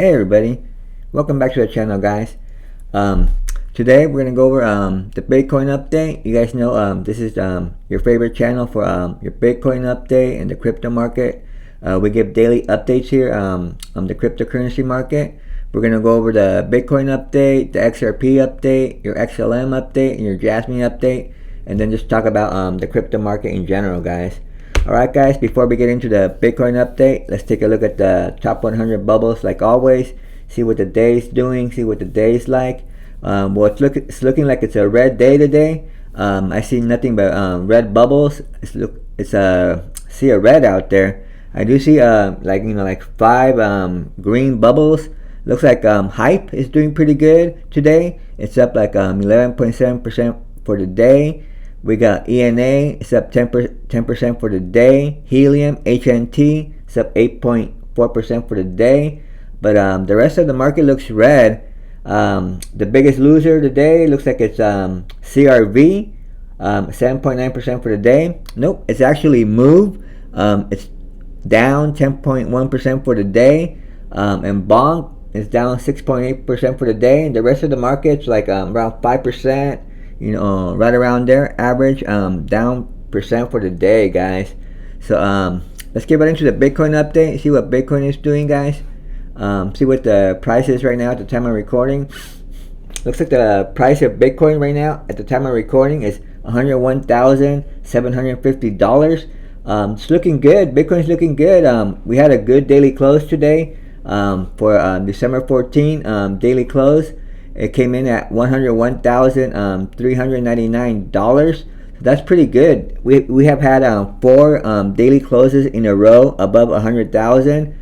Hey everybody, welcome back to the channel, guys. Um, Today we're gonna go over the Bitcoin update. You guys know this is your favorite channel for your Bitcoin update and the crypto market. We give daily updates here on the cryptocurrency market. We're gonna go over the Bitcoin update, the XRP update, your XLM update, and your Jasmy update, and then just talk about the crypto market in general, guys. Alright guys, before we get into the Bitcoin update, let's take a look at the top 100 bubbles like always. See what the day's doing, see what the day's like. Well, it's looking like it's a red day today. I see nothing but red bubbles. See a red out there. I do see like 5 green bubbles. Looks like Hype is doing pretty good today. It's up like 11.7% for the day. We got ENA, it's up 10% for the day. Helium, HNT, it's up 8.4% for the day. But the rest of the market looks red. The biggest loser today looks like it's CRV, 7.9% for the day. Nope, it's actually Move. It's down 10.1% for the day. And Bonk is down 6.8% for the day. And the rest of the market's like around 5%. Right around there, average down percent for the day, guys. So let's get right into the Bitcoin update. See what Bitcoin is doing, guys. See what the price is right now at the time of recording. Looks like the price of Bitcoin right now at the time of recording is $101,750. It's looking good. Bitcoin's looking good. We had a good daily close today for December 14 daily close. It came in at $101,399. So that's pretty good. We have had 4 daily closes in a row above 100,000.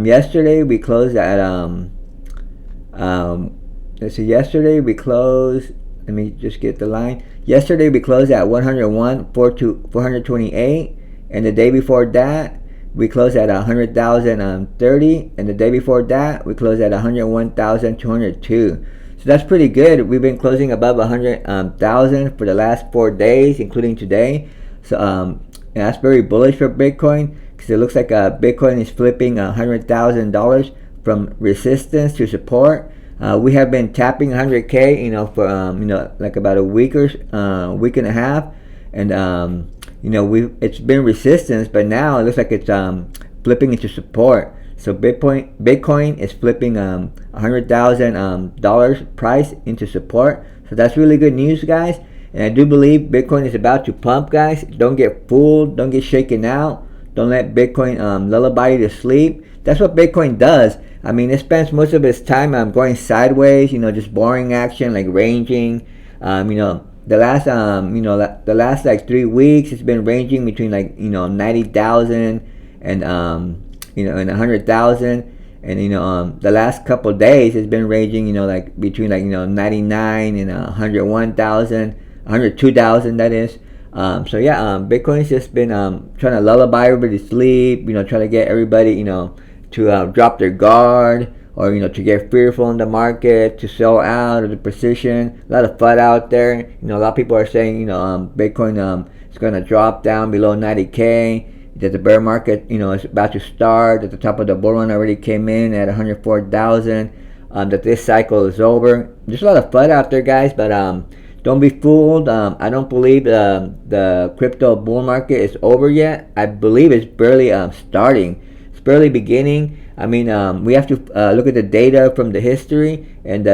Yesterday we closed at let's see. Yesterday we closed. Let me just get the line. Yesterday we closed at 428, and the day before that we closed at 100,030, and the day before that we closed at 101,202. So that's pretty good. We've been closing above 100,000 for the last 4 days, including today. So that's very bullish for Bitcoin, because it looks like Bitcoin is flipping $100,000 from resistance to support. We have been tapping 100K, for like about a week or week and a half, and it's been resistance, but now it looks like it's flipping into support. So Bitcoin is flipping $100,000 price into support. So that's really good news, guys. And I do believe Bitcoin is about to pump, guys. Don't get fooled. Don't get shaken out. Don't let Bitcoin lullaby you to sleep. That's what Bitcoin does. I mean, it spends most of its time going sideways. Just boring action like ranging. The last like 3 weeks, it's been ranging between 90,000 and and 100,000, and the last couple of days it's been ranging between 99 and 101,000, 102,000, that is. So yeah, Bitcoin's just been trying to lullaby everybody to sleep, trying to get everybody to drop their guard, or to get fearful in the market, to sell out of the position. A lot of FUD out there. A lot of people are saying Bitcoin is going to drop down below 90K, that the bear market is about to start, that the top of the bull run already came in at 104,000, that this cycle is over. There's a lot of FUD out there, guys, but don't be fooled. I don't believe the crypto bull market is over yet. I believe it's barely starting. It's barely beginning. I mean, we have to look at the data from the history, and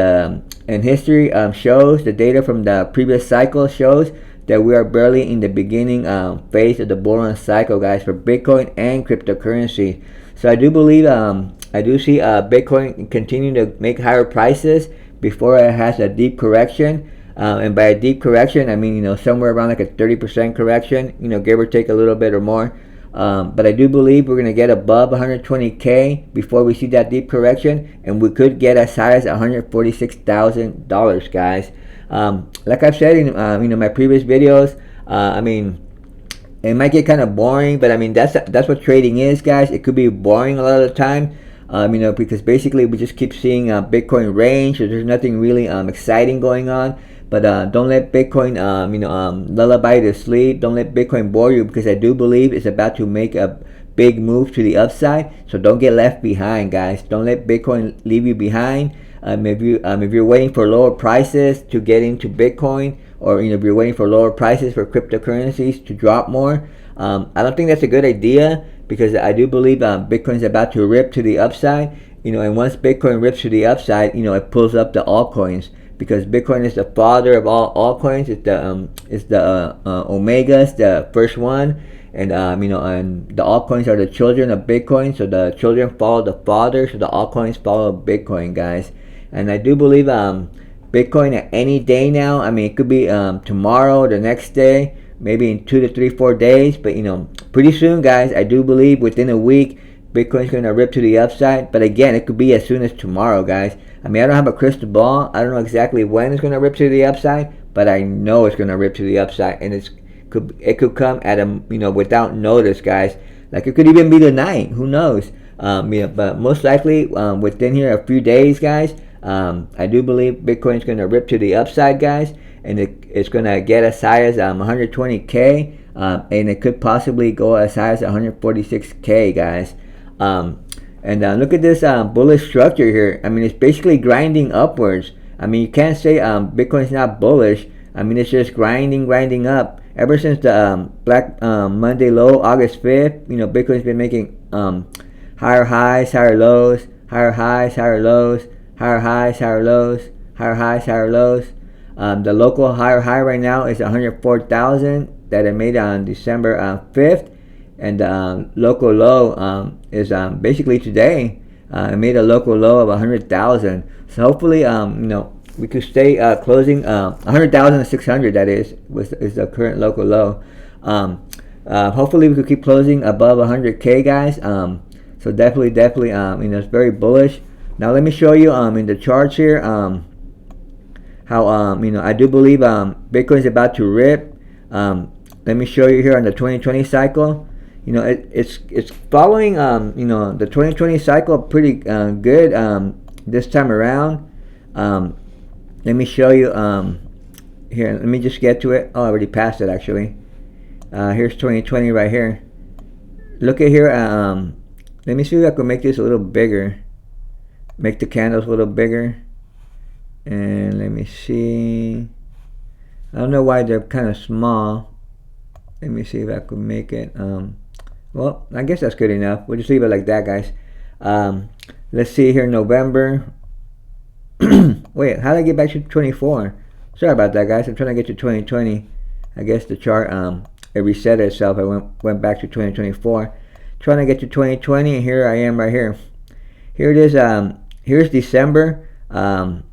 history shows, the data from the previous cycle shows that we are barely in the beginning phase of the bull run cycle, guys, for Bitcoin and cryptocurrency. So I do believe, I do see Bitcoin continuing to make higher prices before it has a deep correction. And by a deep correction, I mean, somewhere around like a 30% correction, give or take a little bit or more. But I do believe we're going to get above 120K before we see that deep correction, and we could get as high as $146,000, guys. Like I've said in my previous videos, I mean, it might get kind of boring, but I mean that's what trading is, guys. It could be boring a lot of the time, because basically we just keep seeing Bitcoin range. So there's nothing really exciting going on. But don't let Bitcoin lullaby you to sleep. Don't let Bitcoin bore you, because I do believe it's about to make a big move to the upside. So don't get left behind, guys. Don't let Bitcoin leave you behind. If you're waiting for lower prices to get into Bitcoin, or if you're waiting for lower prices for cryptocurrencies to drop more, I don't think that's a good idea, because I do believe Bitcoin's about to rip to the upside. And once Bitcoin rips to the upside, it pulls up the altcoins, because Bitcoin is the father of all altcoins. It's the Omega's the first one, and and the altcoins are the children of Bitcoin. So the children follow the father, so the altcoins follow Bitcoin, guys. And I do believe Bitcoin at any day now. It could be tomorrow, the next day, maybe in 2 to 3, 4 days. But pretty soon, guys, I do believe within a week, Bitcoin's gonna rip to the upside. But again, it could be as soon as tomorrow, guys. I don't have a crystal ball. I don't know exactly when it's gonna rip to the upside, but I know it's gonna rip to the upside, and it could come at without notice, guys. Like, it could even be tonight. Who knows? But most likely within here a few days, guys. I do believe Bitcoin's going to rip to the upside, guys, and it's going to get as high as 120K, and it could possibly go as high as 146K, guys. And look at this bullish structure here. It's basically grinding upwards. You can't say Bitcoin's not bullish. It's just grinding up. Ever since the Black Monday low, August 5th, Bitcoin's been making higher highs, higher lows, higher highs, higher lows, higher highs, higher lows, higher highs, higher lows. The local higher high right now is 104,000 that it made on December 5th, and the local low is basically today. It made a local low of 100,000. So hopefully, we could stay closing 100,600. That is the current local low. Hopefully, we could keep closing above 100K, guys. So definitely, it's very bullish. Now let me show you in the charts here how I do believe Bitcoin is about to rip. Let me show you here on the 2020 cycle. It's following the 2020 cycle pretty good this time around. Let me show you here. Let me just get to it. Oh, I already passed it actually. Here's 2020 right here. Look at here. Let me see if I can make this a little bigger. Make the candles a little bigger. And let me see. I don't know why they're kind of small. Let me see if I can make it. Well, I guess that's good enough. We'll just leave it like that, guys. Let's see here, November. Wait, how did I get back to 24? Sorry about that, guys. I'm trying to get to 2020. I guess the chart it reset itself. I went back to 2024. Trying to get to 2020, and here I am right here. Here it is. Here's December for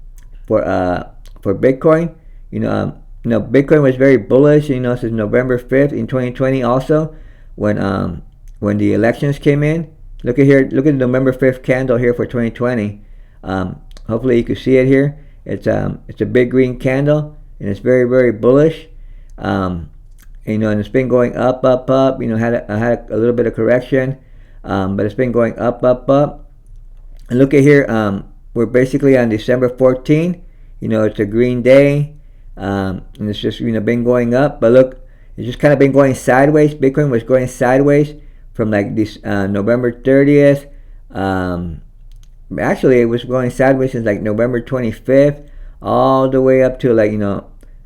Bitcoin. Bitcoin was very bullish. Since November 5th in 2020. Also, when the elections came in. Look at here. Look at the November 5th candle here for 2020. Hopefully you can see it here. It's a big green candle, and it's very, very bullish. And it's been going up. Had a little bit of correction, but it's been going up. And look at here. We're basically on December 14th. It's a green day, and it's just been going up. But look, it's just kind of been going sideways. Bitcoin was going sideways from like this November 30th. Actually, it was going sideways since like November 25th all the way up to like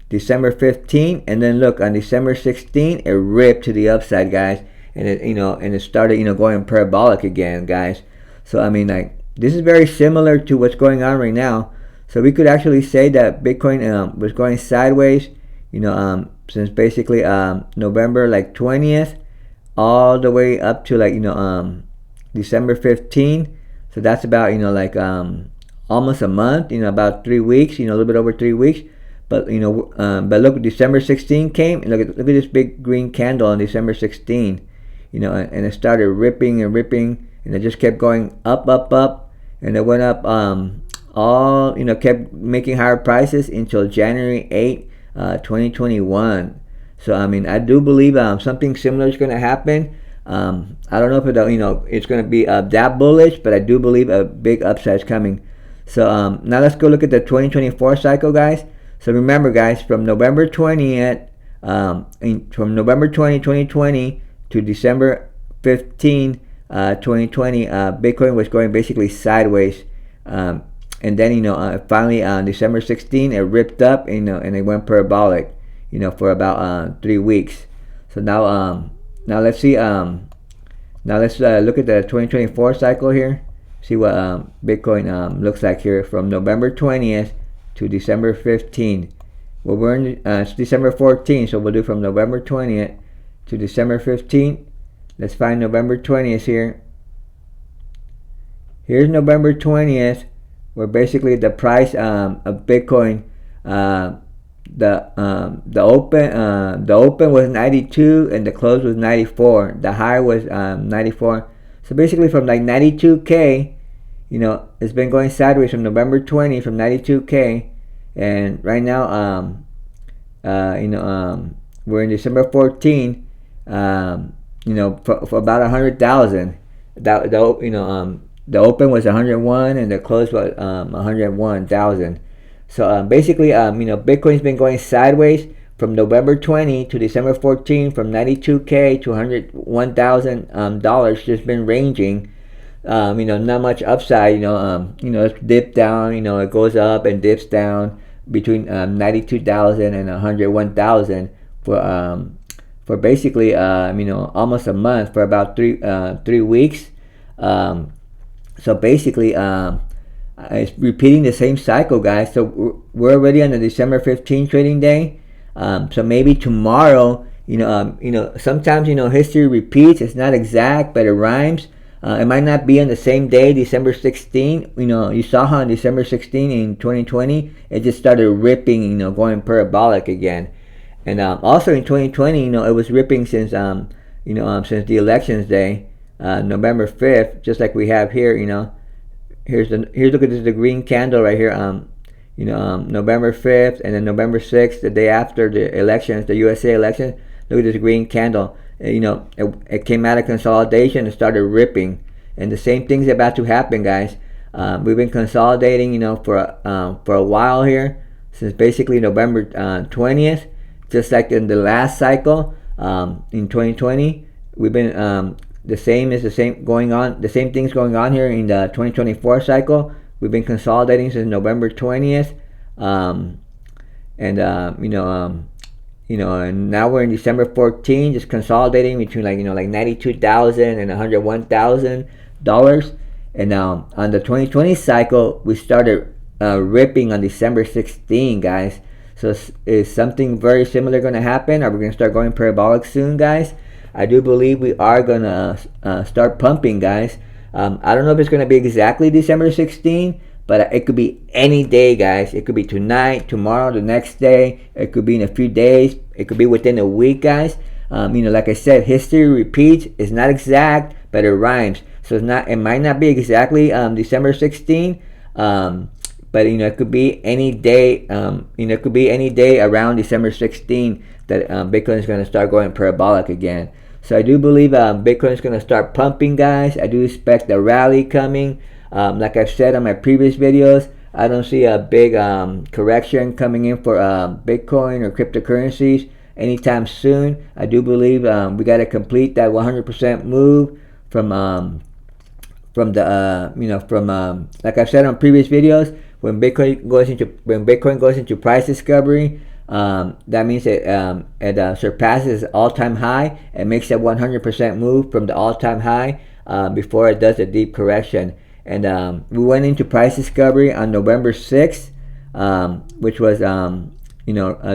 December 15th, and then look, on December 16th it ripped to the upside, guys, and it started going parabolic again, guys. So like, this is very similar to what's going on right now. So we could actually say that Bitcoin was going sideways since basically November like 20th all the way up to like December 15th. So that's about like almost a month, about 3 weeks, a little bit over 3 weeks. But but look, December 16 came, and look at this big green candle on December 16, and it started ripping, and it just kept going up, and it went up all kept making higher prices until January 8, 2021. So I do believe something similar is going to happen. I don't know if it's going to be that bullish, but I do believe a big upside is coming. So now let's go look at the 2024 cycle, guys. So remember, guys, from November 20th, from November 20, 2020 to December 15, 2020, Bitcoin was going basically sideways. And then, finally on December 16, it ripped up, and it went parabolic, for about 3 weeks. So now let's see. Now let's look at the 2024 cycle here. See what Bitcoin looks like here from November 20th to December 15th. Well, we're in it's December 14th, so we'll do from November 20th to December 15th. Let's find November 20th here. Here's November 20th, where basically the price of Bitcoin, the open was 92 and the close was 94. The high was 94. So basically from like 92K, it's been going sideways from November 20 from 92K, and right now we're in December 14. For about 100,000. The open was 101 and the close was 101,000. So basically, Bitcoin's been going sideways from November 20 to December 14, from 92K to $101,000. Just been ranging. Not much upside. It's dipped down. It goes up and dips down between 92,000 and 101,000 for basically almost a month, for about 3 weeks. So basically, it's repeating the same cycle, guys. So we're already on the December 15th trading day. So maybe tomorrow, sometimes history repeats. It's not exact, but it rhymes. It might not be on the same day, December 16. You saw how on December 16 in 2020, it just started ripping, going parabolic again. And also in 2020, it was ripping since since the elections day, November 5th, just like we have here. Here's look at this, the green candle right here. November 5th, and then November 6th, the day after the elections, the USA election. Look at this green candle. It came out of consolidation and started ripping, and the same thing's about to happen, guys. We've been consolidating, for a while here, since basically November 20th. Just like in the last cycle, in 2020, we've been the same things going on here in the 2024 cycle. We've been consolidating since November 20th, and now we're in December 14, just consolidating between like $92,000 and $101,000. And on the 2020 cycle, we started ripping on December 16, guys. So is something very similar going to happen? Are we going to start going parabolic soon, guys? I do believe we are going to start pumping, guys. I don't know if it's going to be exactly December 16, but it could be any day, guys. It could be tonight, tomorrow, the next day. It could be in a few days. It could be within a week, guys. Like I said, history repeats. It's not exact, but it rhymes. So it might not be exactly December 16. But it could be any day. It could be any day around December 16 that Bitcoin is going to start going parabolic again. So I do believe Bitcoin is going to start pumping, guys. I do expect a rally coming. Like I've said on my previous videos, I don't see a big correction coming in for Bitcoin or cryptocurrencies anytime soon. I do believe we got to complete that 100% move from like I've said on previous videos. When Bitcoin goes into price discovery, that means it surpasses all-time high and makes a 100% move from the all-time high before it does a deep correction. And we went into price discovery on November 6th, which was a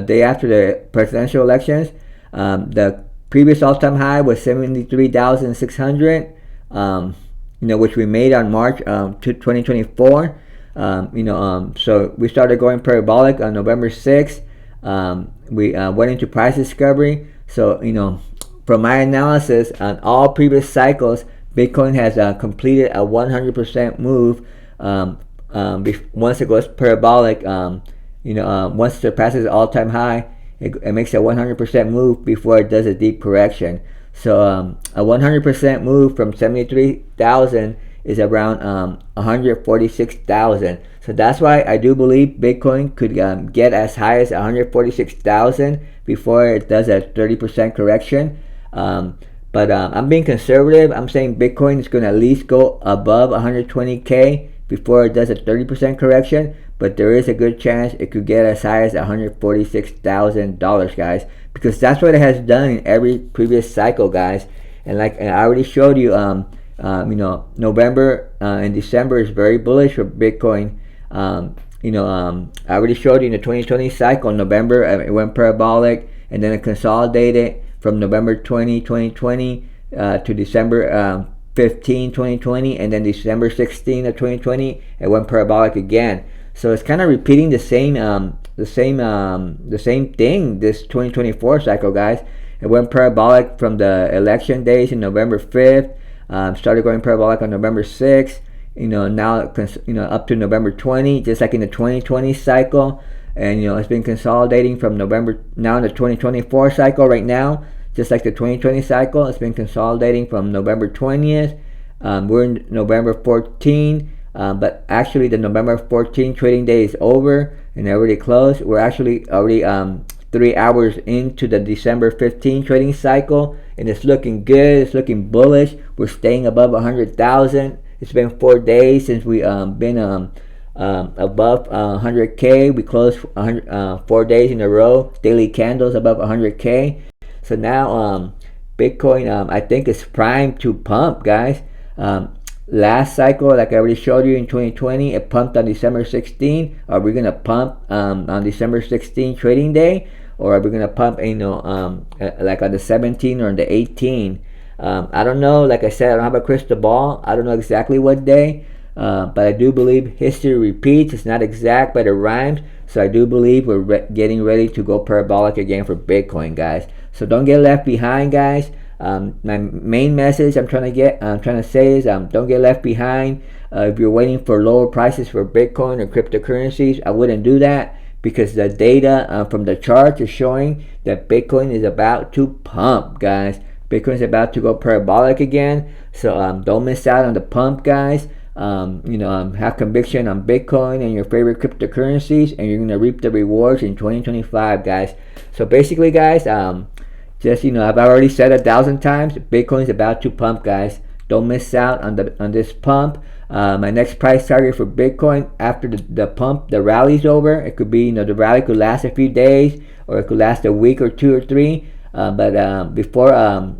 day after the presidential elections. The previous all-time high was 73,600, which we made on March 2024. So we started going parabolic on November 6th. We went into price discovery. So, from my analysis on all previous cycles, Bitcoin has completed a 100% move once it goes parabolic. Once it surpasses all-time high, it makes a 100% move before it does a deep correction. So a 100% move from 73,000 is around 146,000. So that's why I do believe Bitcoin could get as high as 146,000 before it does a 30% correction. But I'm being conservative. I'm saying Bitcoin is going to at least go above 120K before it does a 30% correction. But there is a good chance it could get as high as $146,000, guys, because that's what it has done in every previous cycle, guys. And like I already showed you, November and December is very bullish for Bitcoin. I already showed you in the 2020 cycle, November it went parabolic, and then it consolidated from November 2020 to December 15, 2020, and then December 16 of 2020, it went parabolic again. So it's kind of repeating the same thing this 2024 cycle, guys. It went parabolic from the election days in November 5th, started going parabolic on November 6th, now up to November 20, just like in the 2020 cycle. And it's been consolidating from November, now in the 2024 cycle right now, just like the 2020 cycle. It's been consolidating from November 20th. We're in November 14, but actually the November 14 trading day is over and already closed. We're actually already 3 hours into the December 15 trading cycle, and it's looking good. It's looking bullish. We're staying above 100,000. It's been 4 days since we been above 100K. We closed 4 days in a row, daily candles above 100K. So now Bitcoin, I think, is primed to pump, guys. Last cycle, like I already showed you in 2020, it pumped on December 16. Are we gonna pump on December 16 trading day, or are we gonna pump like on the 17 or on the 18? I don't know. Like I said, I don't have a crystal ball. I don't know exactly what day, but I do believe history repeats. It's not exact, but it rhymes. So I do believe we're getting ready to go parabolic again for Bitcoin, guys. So don't get left behind, guys. My main message I'm trying to say is don't get left behind. If you're waiting for lower prices for Bitcoin or cryptocurrencies, I wouldn't do that, because the data from the chart is showing that Bitcoin is about to pump, guys. Bitcoin is about to go parabolic again. So don't miss out on the pump, guys. Have conviction on Bitcoin and your favorite cryptocurrencies, and you're gonna reap the rewards in 2025, guys. So basically, guys, I've already said 1,000 times, Bitcoin is about to pump, guys. Don't miss out on this pump. My next price target for Bitcoin after the pump, the rally's over. It could be, the rally could last a few days, or it could last a week or 2 or 3. But before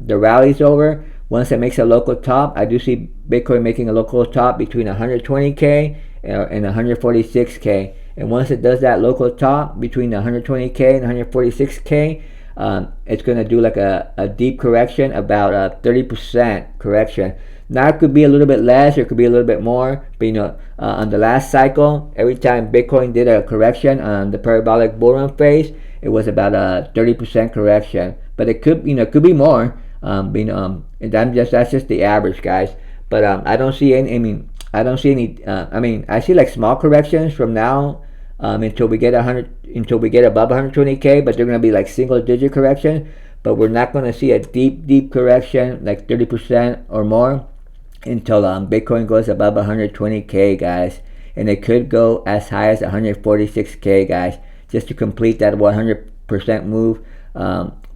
the rally's over, once it makes a local top, I do see Bitcoin making a local top between 120K and 146K. And once it does that local top between 120K and 146K, it's going to do like a deep correction, about a 30% correction. Now it could be a little bit less, or it could be a little bit more, but on the last cycle, every time Bitcoin did a correction on the parabolic bull run phase, it was about a 30% correction. But it could be more. That's just the average, guys. But I don't see any. I see like small corrections from now until we get above 120K, but they're gonna be like single-digit correction. But we're not gonna see a deep correction like 30% or more until Bitcoin goes above 120K, guys, and it could go as high as 146K, guys, just to complete that 100% move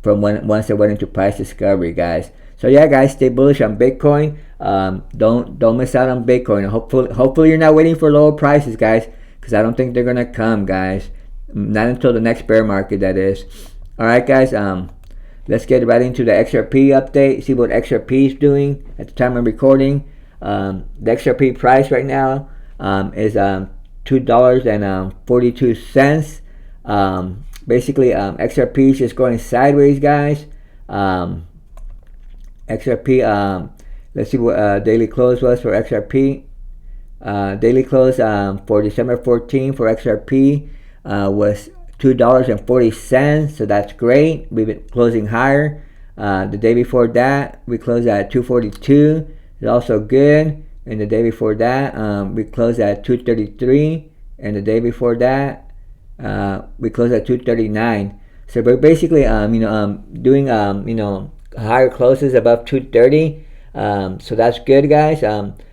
from once it went into price discovery, guys. So yeah, guys, stay bullish on Bitcoin. Don't miss out on Bitcoin. Hopefully you're not waiting for lower prices, guys, because I don't think they're gonna come, guys. Not until the next bear market, that is. All right, guys. Let's get right into the XRP update. See what XRP is doing at the time of recording. The XRP price right now is $2.42. Basically, XRP is just going sideways, guys. XRP. Let's see what daily close was for XRP. Daily close for December 14 for XRP was $2.40, so that's great. We've been closing higher. The day before that, we closed at $2.42. It's also good. And the day before that, we closed at $2.33. And the day before that, we closed at $2.39. So we're basically, doing, higher closes above $2.30. So that's good, guys.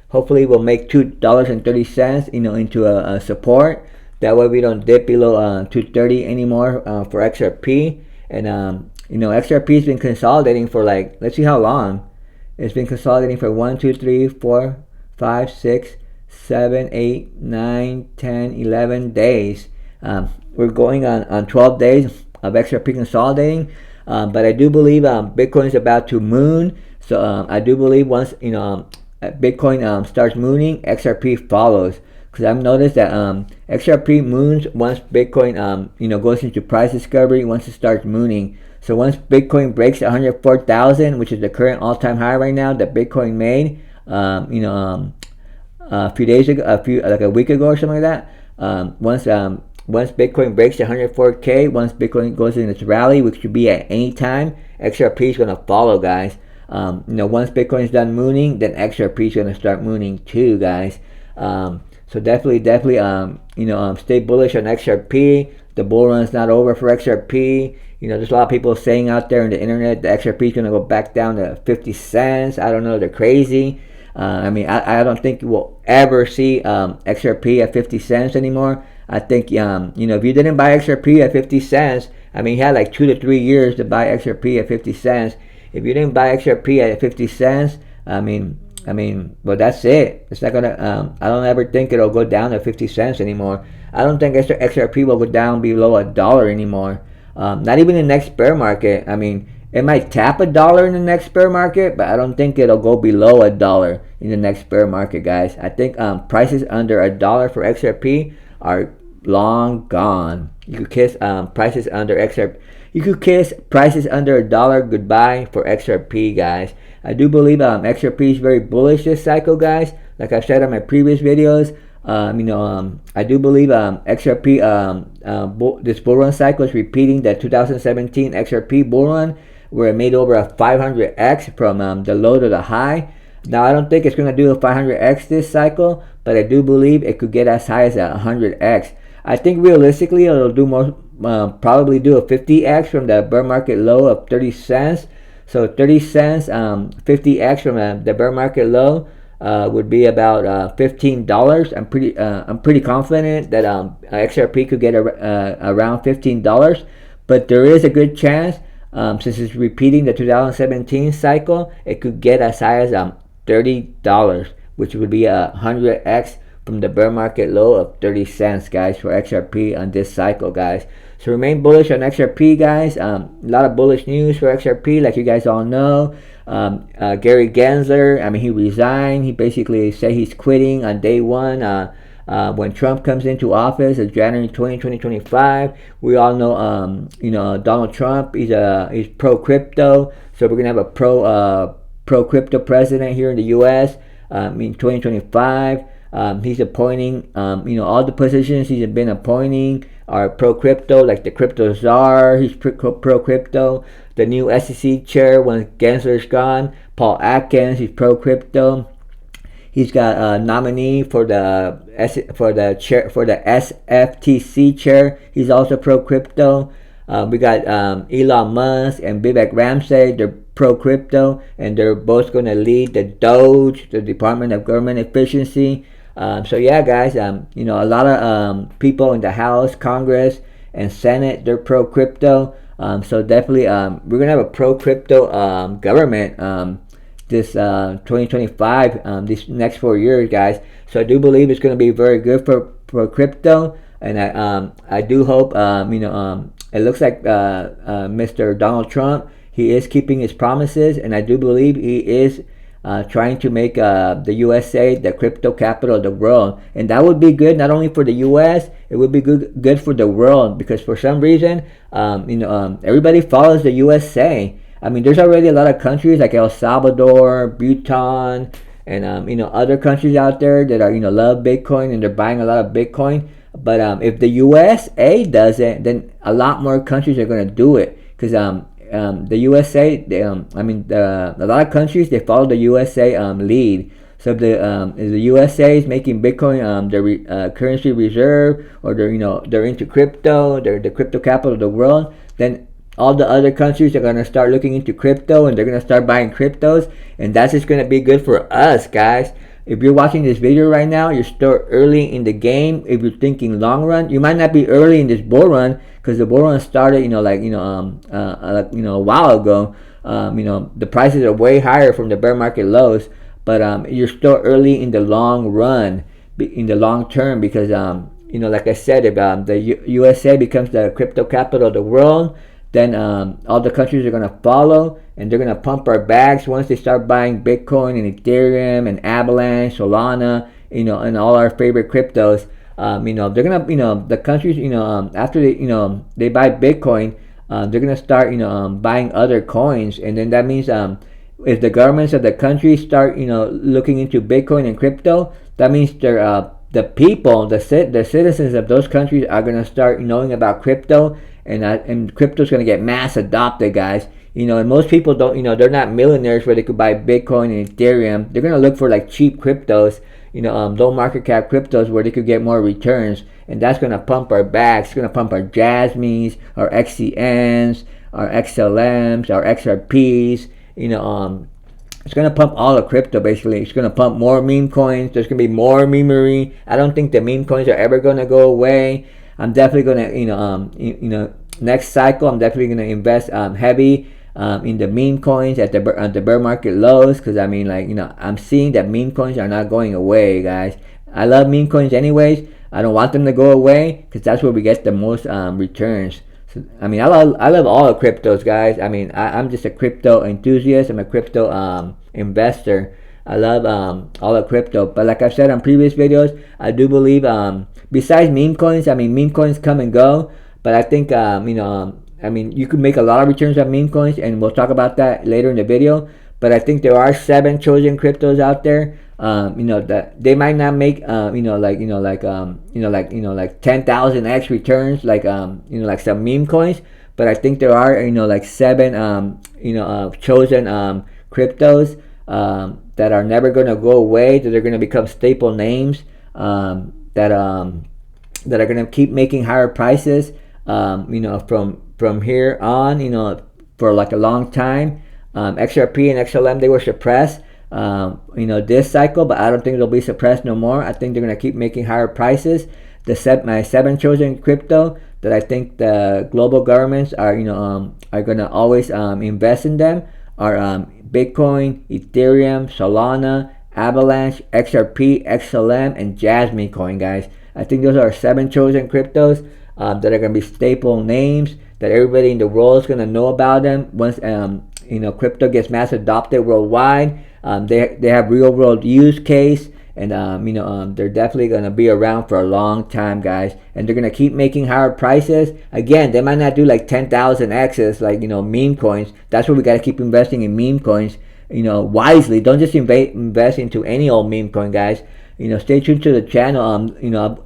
Hopefully we'll make $2.30, into a support. That way we don't dip below $2.30 anymore for XRP. And XRP has been consolidating for like, let's see how long. It's been consolidating for 1, 2, 3, 4, 5, 6, 7, 8, 9, 10, 11 days. We're going on 12 days of XRP consolidating. But I do believe Bitcoin is about to moon. So I do believe once Bitcoin starts mooning, XRP follows. Because I've noticed that XRP moons once Bitcoin goes into price discovery, once it starts mooning. So once Bitcoin breaks 104,000, which is the current all-time high right now that Bitcoin made, a few days ago, like a week ago or something like that. Once Bitcoin breaks 104K, once Bitcoin goes in its rally, which could be at any time, XRP is going to follow, guys. Once Bitcoin is done mooning, then XRP is going to start mooning too, guys. So definitely, stay bullish on XRP. The bull run is not over for XRP. There's a lot of people saying out there on the internet that XRP is going to go back down to 50 cents. I don't know, they're crazy. I don't think we'll ever see XRP at 50 cents anymore. I think, if you didn't buy XRP at 50 cents, you had like 2 to 3 years to buy XRP at 50 cents. If you didn't buy XRP at 50 cents, well, that's it. It's not gonna. I don't ever think it'll go down to 50 cents anymore. I don't think XRP will go down below $1 anymore. Not even in the next bear market. It might tap $1 in the next bear market, but I don't think it'll go below $1 in the next bear market, guys. I think prices under $1 for XRP are long gone. You could kiss prices under XRP. You could kiss prices under $1 goodbye for XRP, guys. I do believe XRP is very bullish this cycle, guys. Like I said on my previous videos, I do believe XRP, this bull run cycle is repeating the 2017 XRP bull run, where it made over a 500x from the low to the high. Now, I don't think it's going to do a 500x this cycle, but I do believe it could get as high as a 100x. I think realistically it'll do more, probably do a 50x from the bear market low of 30 cents. So 30 cents, 50x from the bear market low would be about $15. I'm pretty confident that XRP could get around $15, but there is a good chance, since it's repeating the 2017 cycle, it could get as high as $30, which would be 100x from the bear market low of 30 cents, guys, for XRP on this cycle, guys. So remain bullish on XRP, guys. A lot of bullish news for XRP, like you guys all know. Gary Gensler, he resigned. He basically said he's quitting on day one when Trump comes into office in January 2025. We all know, Donald Trump. He's pro crypto, so we're gonna have a pro crypto president here in the U.S. In 2025. He's appointing, all the positions he's been appointing are pro-crypto, like the crypto czar, he's pro-crypto. The new SEC chair, when Gensler's gone, Paul Atkins, he's pro-crypto. He's got a nominee for the SFTC chair. He's also pro-crypto. We got Elon Musk and Vivek Ramsey. They're pro-crypto, and they're both going to lead the DOGE, the Department of Government Efficiency. So yeah, guys, a lot of people in the House, Congress, and Senate, they're pro-crypto. So definitely, we're gonna have a pro-crypto government this 2025, these next 4 years, guys. So I do believe it's gonna be very good for crypto, and I do hope, it looks like Mr. Donald Trump, he is keeping his promises, and I do believe he is trying to make the USA the crypto capital of the world. And that would be good not only for the US, it would be good for the world, because for some reason, everybody follows the USA. There's already a lot of countries like El Salvador, Bhutan, and other countries out there that are love Bitcoin, and they're buying a lot of Bitcoin. But if the USA does it, then a lot more countries are going to do it, because the USA, a lot of countries, they follow the USA lead. So if the USA is making Bitcoin their currency reserve, or they're into crypto, they're the crypto capital of the world, then all the other countries are going to start looking into crypto, and they're going to start buying cryptos, and that's just going to be good for us, guys. if you're watching this video right now, you're still early in the game. If you're thinking long run, you might not be early in this bull run because the bull run started, a while ago. The prices are way higher from the bear market lows, but you're still early in the long run, in the long term, because like I said, if the USA becomes the crypto capital of the world, then all the countries are gonna follow, and they're gonna pump our bags once they start buying Bitcoin and Ethereum and Avalanche, Solana, and all our favorite cryptos. They're gonna, the countries, after they buy Bitcoin, they're gonna start, buying other coins, and then that means if the governments of the country start, looking into Bitcoin and crypto, that means they're the people, the citizens of those countries are gonna start knowing about crypto, and crypto's gonna get mass adopted, guys. And most people don't, they're not millionaires where they could buy Bitcoin and Ethereum. They're gonna look for like cheap cryptos, low market cap cryptos where they could get more returns, and that's gonna pump our backs. It's gonna pump our Jasmys, our XCNs, our XLMs, our XRPs. It's gonna pump all the crypto basically. It's gonna pump more meme coins. There's gonna be more memery. I don't think the meme coins are ever gonna go away. I'm definitely gonna, next cycle, I'm definitely gonna invest heavy in the meme coins at the bear market lows, because I'm seeing that meme coins are not going away, guys. I love meme coins anyways. I don't want them to go away because that's where we get the most returns. So, I love all the cryptos, guys. I'm just a crypto enthusiast. I'm a crypto investor. I love all the crypto, but like I've said on previous videos, I do believe besides meme coins, meme coins come and go, but I think you could make a lot of returns on meme coins, and we'll talk about that later in the video. But I think there are 7 chosen cryptos out there. That they might not make like 10,000x returns like some meme coins, but I think there are like 7 chosen cryptos that are never gonna go away, that are gonna become staple names, that are gonna keep making higher prices from here on, for like a long time. XRP and XLM, they were suppressed this cycle, but I don't think they'll be suppressed no more. I think they're gonna keep making higher prices. My 7 chosen crypto that I think the global governments are gonna always invest in them are Bitcoin, Ethereum, Solana, Avalanche, XRP, XLM, and Jasmy coin, guys. I think those are 7 chosen cryptos that are gonna be staple names that everybody in the world is gonna know about them once crypto gets mass adopted worldwide. They have real world use case, and they're definitely gonna be around for a long time, guys. And they're gonna keep making higher prices. Again, they might not do like 10,000 X's like meme coins. That's where we gotta keep investing in meme coins, wisely. Don't just invest into any old meme coin, guys. Stay tuned to the channel.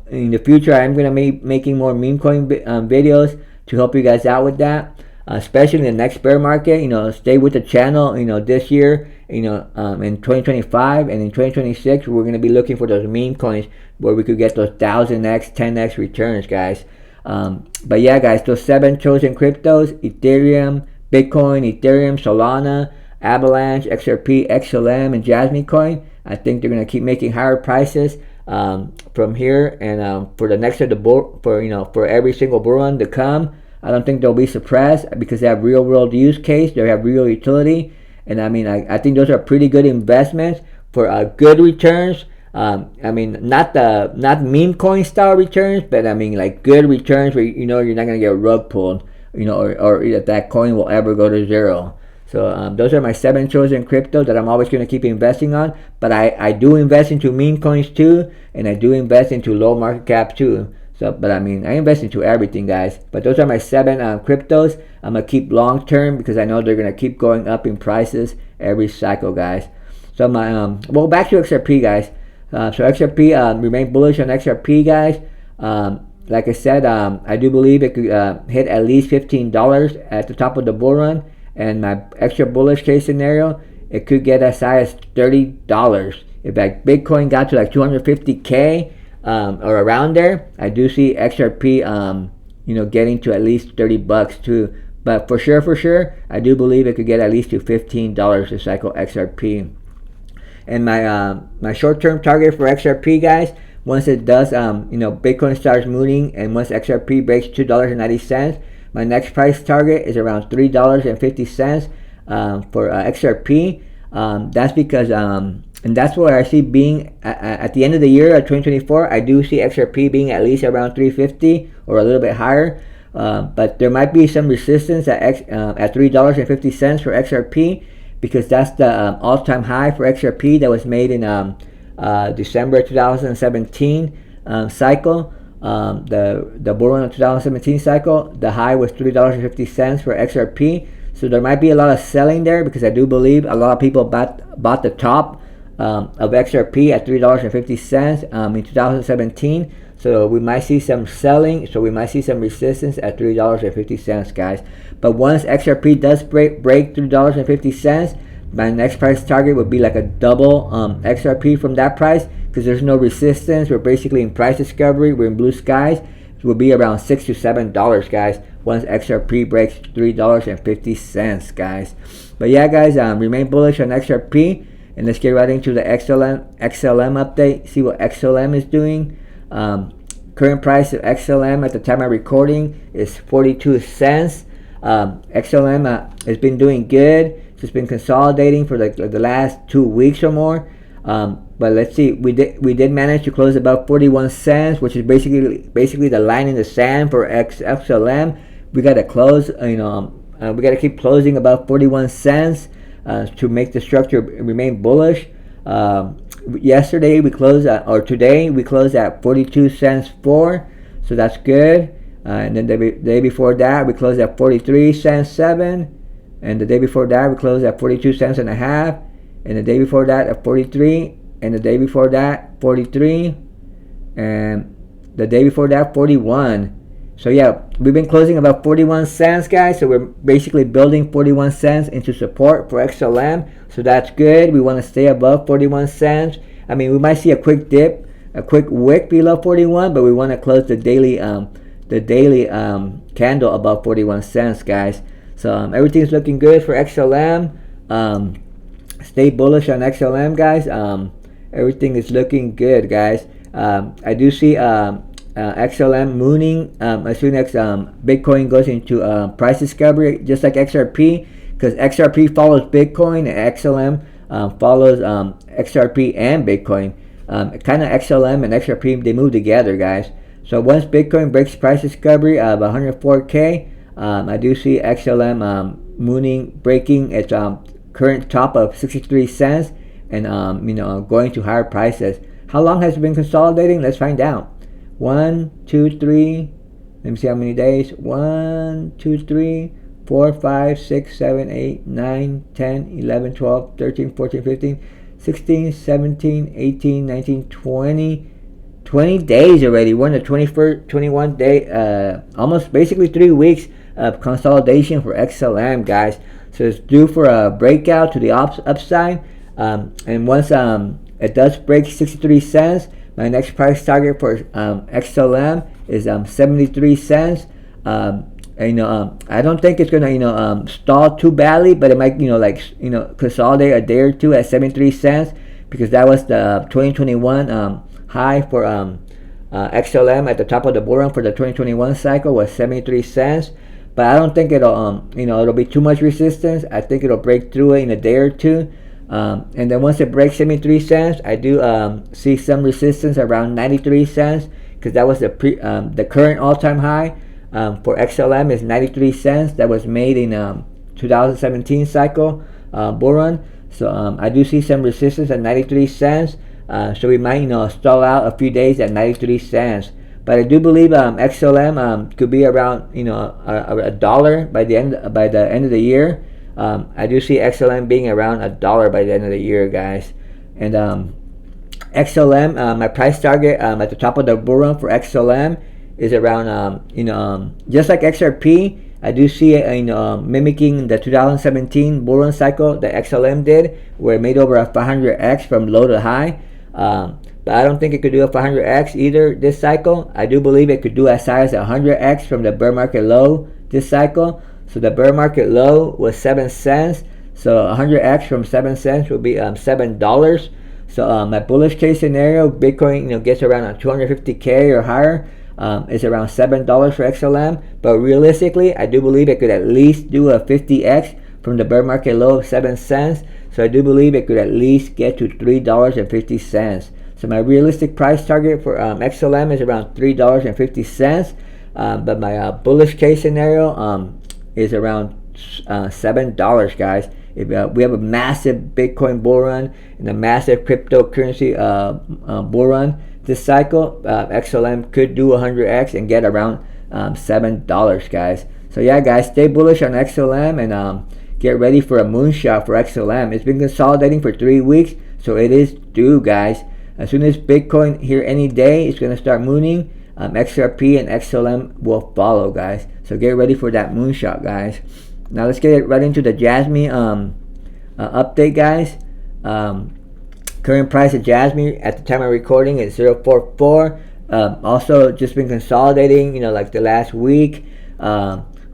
In the future, I'm gonna be making more meme coin videos to help you guys out with that. Especially in the next bear market, stay with the channel. This year, in 2025 and in 2026, we're gonna be looking for those meme coins where we could get those 1,000x, 10x returns, guys. But yeah, guys, those 7 chosen cryptos: Ethereum, Bitcoin, Ethereum, Solana, Avalanche, XRP, XLM, and Jasmy coin. I think they're gonna keep making higher prices from here, and for the next of the bull, for every single bull run to come. I don't think they'll be suppressed because they have real world use case. They have real utility, and I think those are pretty good investments for good returns. Not meme coin style returns, but like good returns where you're not gonna get rug pulled, or that coin will ever go to zero. So those are my 7 chosen crypto that I'm always gonna keep investing on. But I do invest into meme coins too, and I do invest into low market cap too. So, but I invest into everything, guys. But those are my 7 cryptos. I'm gonna keep long term because I know they're gonna keep going up in prices every cycle, guys. So back to XRP, guys. So XRP, remain bullish on XRP, guys. Like I said, I do believe it could hit at least $15 at the top of the bull run. And my extra bullish case scenario, it could get as high as $30. If like Bitcoin got to like 250K. Or around there, I do see XRP, getting to at least $30 too. But for sure, I do believe it could get at least to $15 to cycle XRP. And my short-term target for XRP, guys, once it does, Bitcoin starts moving, and once XRP breaks $2.90, my next price target is around $3.50 for XRP. That's because, and that's where I see being at the end of the year of 2024. I do see XRP being at least around 350 or a little bit higher. But there might be some resistance at $3.50 for XRP, because that's the all-time high for XRP that was made in December 2017 cycle. The bull run of 2017 cycle, the high was $3.50 for XRP. So there might be a lot of selling there, because I do believe a lot of people bought the top of XRP at $3.50 in 2017. So we might see some selling. So we might see some resistance at $3.50, guys. But once XRP does break $3.50, my next price target would be like a double XRP from that price, because there's no resistance. We're basically in price discovery. We're in blue skies. It will be around $6 to $7, guys, once XRP breaks $3.50, guys. But yeah, guys, remain bullish on XRP, and let's get right into the XLM update. See what XLM is doing. Current price of XLM at the time of recording is 42 cents. XLM has been doing good. It's been consolidating for the last 2 weeks or more. But let's see, we did manage to close about 41 cents, which is basically the line in the sand for XLM. We got to close, we got to keep closing about 41 cents to make the structure remain bullish. Yesterday we closed today we closed at 42 cents 4, so that's good. And then the day before that we closed at 43 cents 7, and the day before that we closed at 42 cents and a half, and the day before that at 43, and the day before that 43, and the day before that 41. So yeah, we've been closing about 41 cents, guys. So we're basically building 41 cents into support for XLM. So that's good. We want to stay above 41 cents. I mean, we might see a quick dip, a quick wick below 41, but we want to close the daily candle above 41 cents, guys. So everything's looking good for XLM. Stay bullish on XLM, guys. Everything is looking good, guys. I do see XLM mooning as soon as Bitcoin goes into price discovery, just like XRP, because XRP follows Bitcoin and XLM follows XRP and Bitcoin. Kind of XLM and XRP, they move together, guys. So once Bitcoin breaks price discovery of 104K, I do see XLM mooning, breaking its current top of 63 cents and going to higher prices. How long has it been consolidating? Let's find out. 1, 2, 3. Let me see how many days. 1, 2, 3, 4, 5, 6, 7, 8, 9, 10, 11, 12, 13, 14, 15, 16, 17, 18, 19, 20. 20 days already. We're in the 21 day, almost basically 3 weeks of consolidation for XLM, guys. So it's due for a breakout to the upside. And once it does break 63 cents, my next price target for XLM is 73 cents. I don't think it's gonna stall too badly, but it might consolidate a day or two at 73 cents, because that was the 2021 high for XLM at the top of the bull run for the 2021 cycle was 73 cents. But I don't think it'll it'll be too much resistance. I think it'll break through it in a day or two. And then once it breaks 73 cents, I do see some resistance around 93 cents, because that was the current all-time high for XLM is 93 cents. That was made in 2017 cycle bull run. So I do see some resistance at 93 cents. So we might stall out a few days at 93 cents. But I do believe XLM could be around a dollar by the end of the year. I do see XLM being around $1 by the end of the year, guys. And XLM, my price target at the top of the bull run for XLM is around just like XRP. I do see it mimicking the 2017 bull run cycle that XLM did, where it made over a 500x from low to high. But I don't think it could do a 500x either this cycle. I do believe it could do as high as 100x from the bear market low this cycle. So the bear market low was 7 cents. So 100x from 7 cents will be $7. So my bullish case scenario, Bitcoin gets around 250K or higher. Is around $7 for XLM, but realistically, I do believe it could at least do a 50x from the bear market low of 7 cents. So I do believe it could at least get to $3.50. So my realistic price target for XLM is around $3.50. But my bullish case scenario is around $7, guys. If we have a massive Bitcoin bull run and a massive cryptocurrency bull run this cycle, XLM could do 100x and get around $7, guys. So yeah, guys, stay bullish on XLM and get ready for a moonshot for XLM. It's been consolidating for 3 weeks, so it is due, guys. As soon as Bitcoin here any day, it's going to start mooning. XRP and XLM will follow, guys. So get ready for that moonshot, guys. Now let's get right into the Jasmy update, guys. Current price of Jasmy at the time of recording is 0.44. Also just been consolidating, like the last week.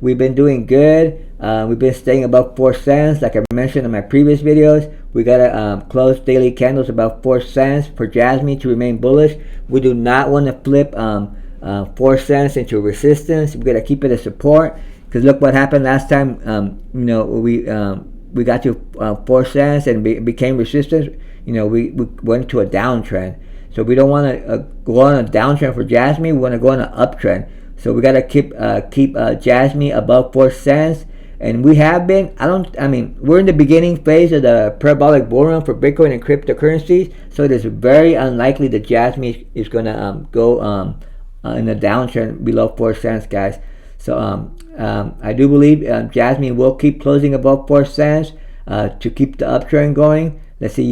We've been doing good. We've been staying above 4 cents, like I mentioned in my previous videos. We gotta close daily candles above 4 cents for Jasmy to remain bullish. We do not want to flip 4 cents into resistance. We gotta keep it as support, because look what happened last time. We got to 4 cents and became resistance. We went to a downtrend. So we don't want to go on a downtrend for Jasmy. We want to go on an uptrend. So we gotta keep Jasmy above 4 cents. And we have been, we're in the beginning phase of the parabolic bull run for Bitcoin and cryptocurrencies. So it is very unlikely that Jasmy is going to go in a downtrend below 4 cents, guys. So I do believe Jasmy will keep closing above 4 cents to keep the uptrend going. Let's see,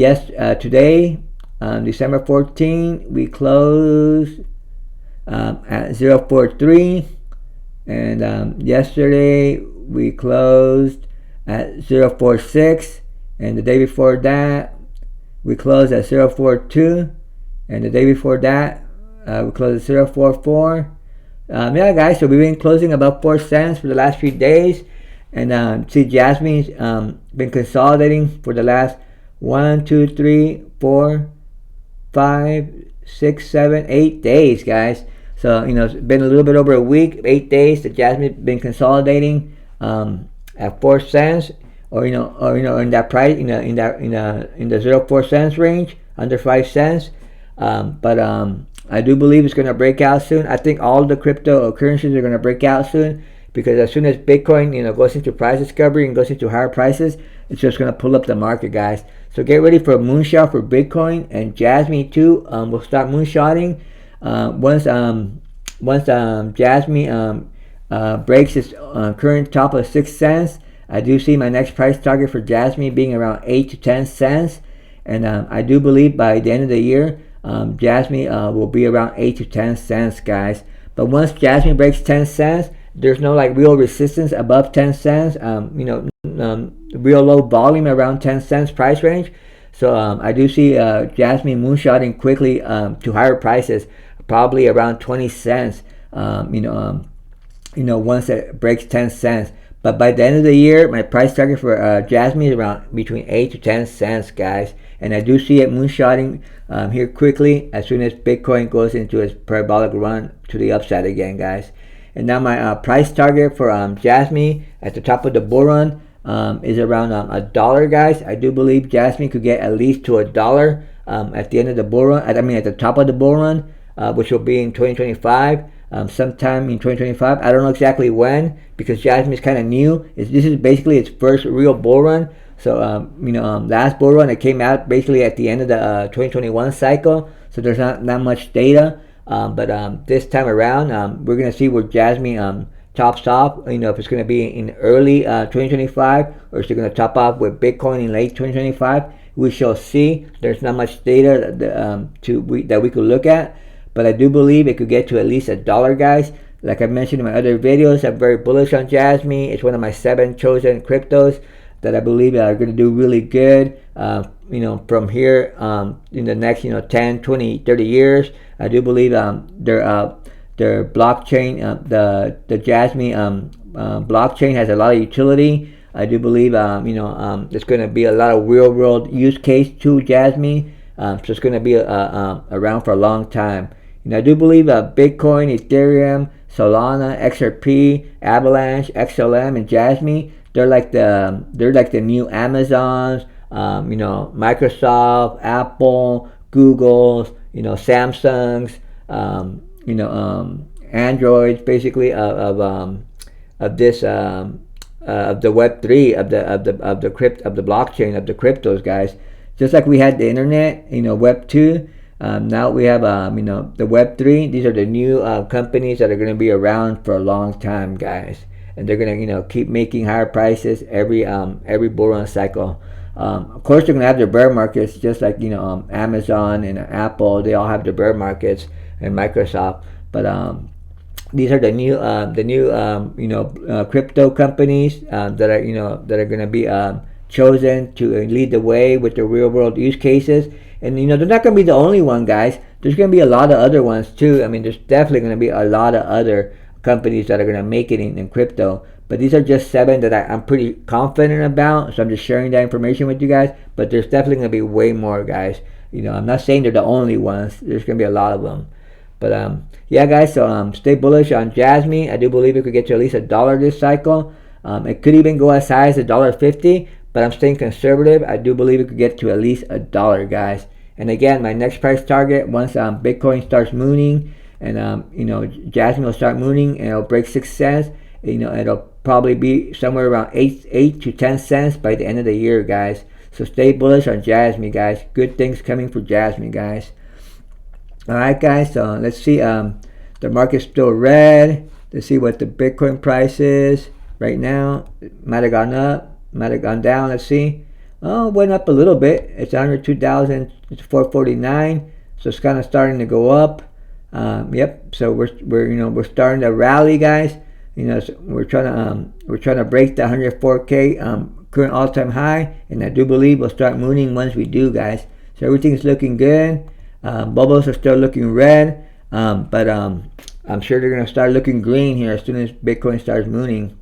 today, December 14, we closed at 0.43. And yesterday, we closed at 0.46, and the day before that we closed at 0.42, and the day before that we closed at 0.44. Yeah, guys, so we've been closing about 4 cents for the last few days, and see, Jasmy's been consolidating for the last 1, 2, 3, 4, 5, 6, 7, 8 days, guys. So it's been a little bit over a week, 8 days that Jasmy's been consolidating at 4 cents, or in that price, in the 0.4 cents range, under 5 cents. But I do believe it's going to break out soon. I think all the cryptocurrencies are going to break out soon, because as soon as Bitcoin goes into price discovery and goes into higher prices, it's just going to pull up the market, guys. So get ready for a moonshot for Bitcoin, and Jasmy too will start moonshotting once Jasmy breaks its current top of 6 cents. I do see my next price target for Jasmy being around 8 to 10 cents, and I do believe by the end of the year, Jasmy will be around 8 to 10 cents, guys. But once Jasmy breaks 10 cents, there's no real resistance above 10 cents. Real low volume around 10 cents price range. So I do see Jasmy moonshotting quickly to higher prices, probably around 20 cents. Once it breaks 10 cents. But by the end of the year, my price target for Jasmy is around between 8 to 10 cents, guys. And I do see it moonshotting here quickly as soon as Bitcoin goes into its parabolic run to the upside again, guys. And now my price target for Jasmy at the top of the bull run is around $1, guys. I do believe Jasmy could get at least to $1 at the end of the bull run. At the top of the bull run, which will be in 2025. Sometime in 2025. I don't know exactly when, because Jasmy is kind of new. This is basically its first real bull run. So last bull run, it came out basically at the end of the 2021 cycle. So there's not much data. But this time around, we're gonna see where Jasmy tops off. If it's gonna be in early 2025, or is it gonna top off with Bitcoin in late 2025? We shall see. There's not much data that we could look at. But I do believe it could get to at least $1, guys. Like I mentioned in my other videos, I'm very bullish on Jasmy. It's one of my 7 chosen cryptos that I believe are going to do really good. From here in the next 10, 20, 30 years. I do believe their blockchain, the Jasmy blockchain has a lot of utility I do believe there's going to be a lot of real world use case to Jasmy. So it's going to be around for a long time. I do believe Bitcoin, Ethereum, Solana, XRP, Avalanche, XLM, and Jasmy. They're like the new Amazons, Microsoft, Apple, Google's, Samsung's, Androids, basically of this of the Web3 of the blockchain of the cryptos, guys. Just like we had the internet, Web2. Now we have the Web3. These are the new companies that are going to be around for a long time, guys, and they're going to keep making higher prices every bull run cycle. Of course, they're going to have their bear markets, just like Amazon and Apple. They all have their bear markets, and Microsoft. But these are the new crypto companies that are going to be chosen to lead the way with the real world use cases. And they're not going to be the only one, guys. There's going to be a lot of other ones too. I mean, there's definitely going to be a lot of other companies that are going to make it in crypto. But these are just 7 that I'm pretty confident about. So I'm just sharing that information with you guys. But there's definitely going to be way more, guys. I'm not saying they're the only ones. There's going to be a lot of them. But yeah, guys. So stay bullish on Jasmy. I do believe it could get to at least $1 this cycle. It could even go as high as $1.50. But I'm staying conservative. I do believe it could get to at least $1, guys. And again, my next price target, once Bitcoin starts mooning, and Jasmy will start mooning, and it'll break 6 cents. It'll probably be somewhere around 8 to 10 cents by the end of the year, guys. So stay bullish on Jasmy, guys. Good things coming for Jasmy, guys. All right, guys. So let's see. The market's still red. Let's see what the Bitcoin price is right now. It might have gone up, might have gone down. Let's see. Oh, it went up a little bit. It's 102,449. So it's kind of starting to go up. Yep. So we're starting to rally, guys. So we're trying to break the 104K current all-time high, and I do believe we'll start mooning once we do, guys. So everything's looking good. Bubbles are still looking red, but I'm sure they're gonna start looking green here as soon as Bitcoin starts mooning.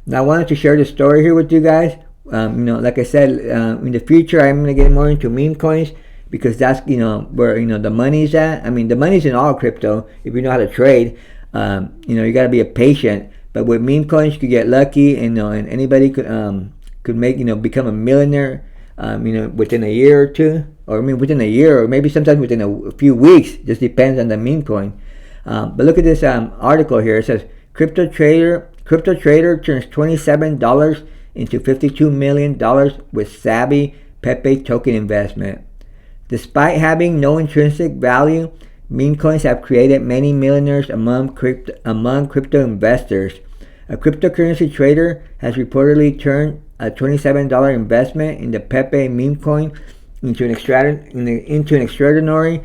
Now I wanted to share this story here with you guys. Like I said, in the future I'm gonna get more into meme coins, because that's where the money's at. I mean, the money's in all crypto if you know how to trade. You got to be patient. But with meme coins, you could get lucky, and anybody could make become a millionaire, within a year or two, or within a year, or maybe sometimes within a few weeks. Just depends on the meme coin. But look at this article here. It says crypto trader turns $27 into $52 million with savvy Pepe token investment. Despite having no intrinsic value, meme coins have created many millionaires among crypto investors. A cryptocurrency trader has reportedly turned a $27 investment in the Pepe meme coin into an extraordinary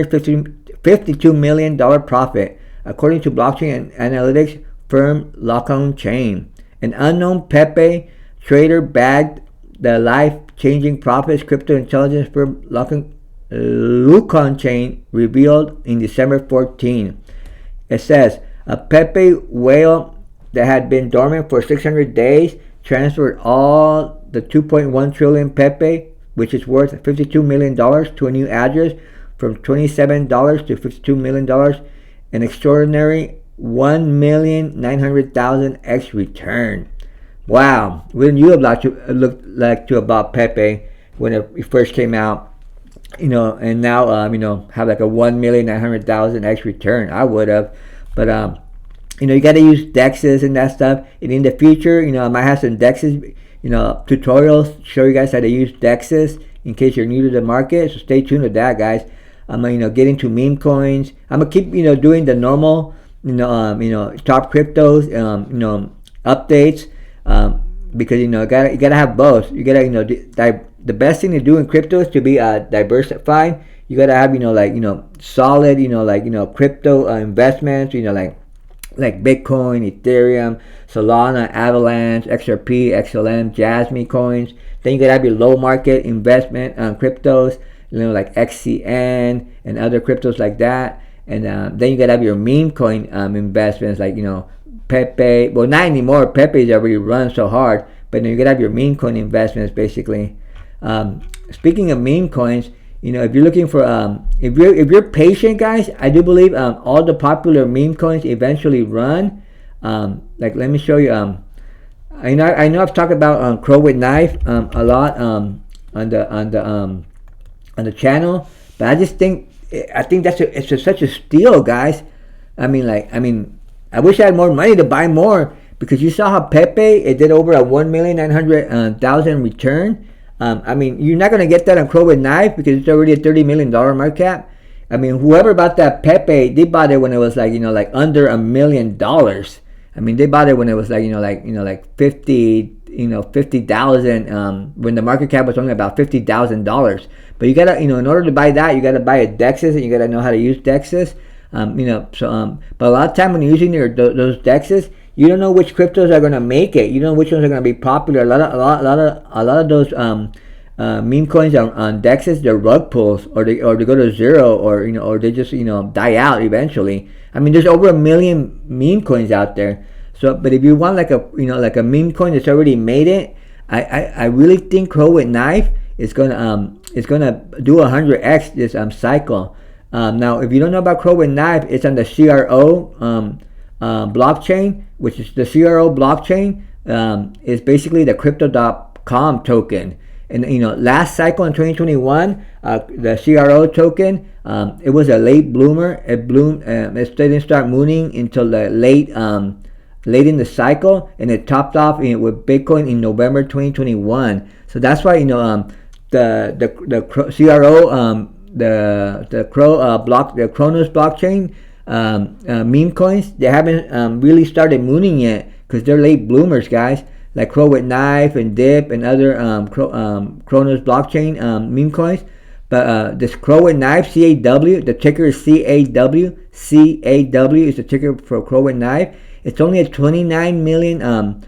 $52 million profit, according to blockchain analytics firm Lockon Chain. An unknown Pepe trader bagged the life-changing profits, crypto intelligence firm Lockon Chain revealed in December 14. It says a Pepe whale that had been dormant for 600 days transferred all the 2.1 trillion Pepe, which is worth $52 million, to a new address from $27 to $52 million, an extraordinary 1,900,000 X return. Wow, wouldn't you have looked like about Pepe when it first came out? And now have like a 1,900,000 X return. I would have, but you got to use DEXs and that stuff. And in the future, I might have some DEXs, tutorials show you guys how to use DEXs in case you're new to the market. So stay tuned with that, guys. I'm gonna get into meme coins. I'm gonna keep doing the normal top cryptos updates, because you gotta have both. You gotta the best thing to do in crypto is to be diversified. You gotta have solid crypto investments, like Bitcoin, Ethereum, Solana, Avalanche, XRP, XLM, Jasmy coins. Then you gotta have your low market investment cryptos, like XCN and other cryptos like that. And then you gotta have your meme coin investments, like Pepe. Well, not anymore. Pepe's already run so hard. But you gotta have your meme coin investments basically. Speaking of meme coins, if you're looking for if you're patient, guys, I do believe all the popular meme coins eventually run. Like let me show you. I know I've talked about Crow with Knife a lot on the channel, but I think it's such a steal, guys. I wish I had more money to buy more, because you saw how Pepe, it did over a 1,900,000 return. You're not gonna get that on Crow with Knife because it's already a $30 million market cap. Whoever bought that Pepe, they bought it when it was like under $1 million. They bought it when it was like 50,000 when the market cap was only about $50,000. But you gotta, in order to buy that, you gotta buy a Dexes, and you gotta know how to use Dexes. But a lot of time when you're using those Dexes, you don't know which cryptos are gonna make it. You don't know which ones are gonna be popular. A lot of those meme coins on Dexes, they're rug pulls, or they go to zero, or they just die out eventually. There's over 1 million meme coins out there. So, but if you want like a meme coin that's already made it, I really think Crow with Knife is gonna do 100x this cycle. Now, if you don't know about Crow with Knife, it's on the CRO blockchain, which is the CRO blockchain is basically the Crypto.com token. And last cycle in 2021, the CRO token, it was a late bloomer. It bloomed. It didn't start mooning until the late in the cycle, and it topped off with Bitcoin in November 2021. So that's why the CRO the Kronos blockchain meme coins, they haven't really started mooning yet because they're late bloomers, guys. Like Crow with Knife and Dip and other Kronos blockchain meme coins. But this Crow with Knife, CAW, the ticker is CAW. CAW is the ticker for Crow with Knife. It's only a $29 million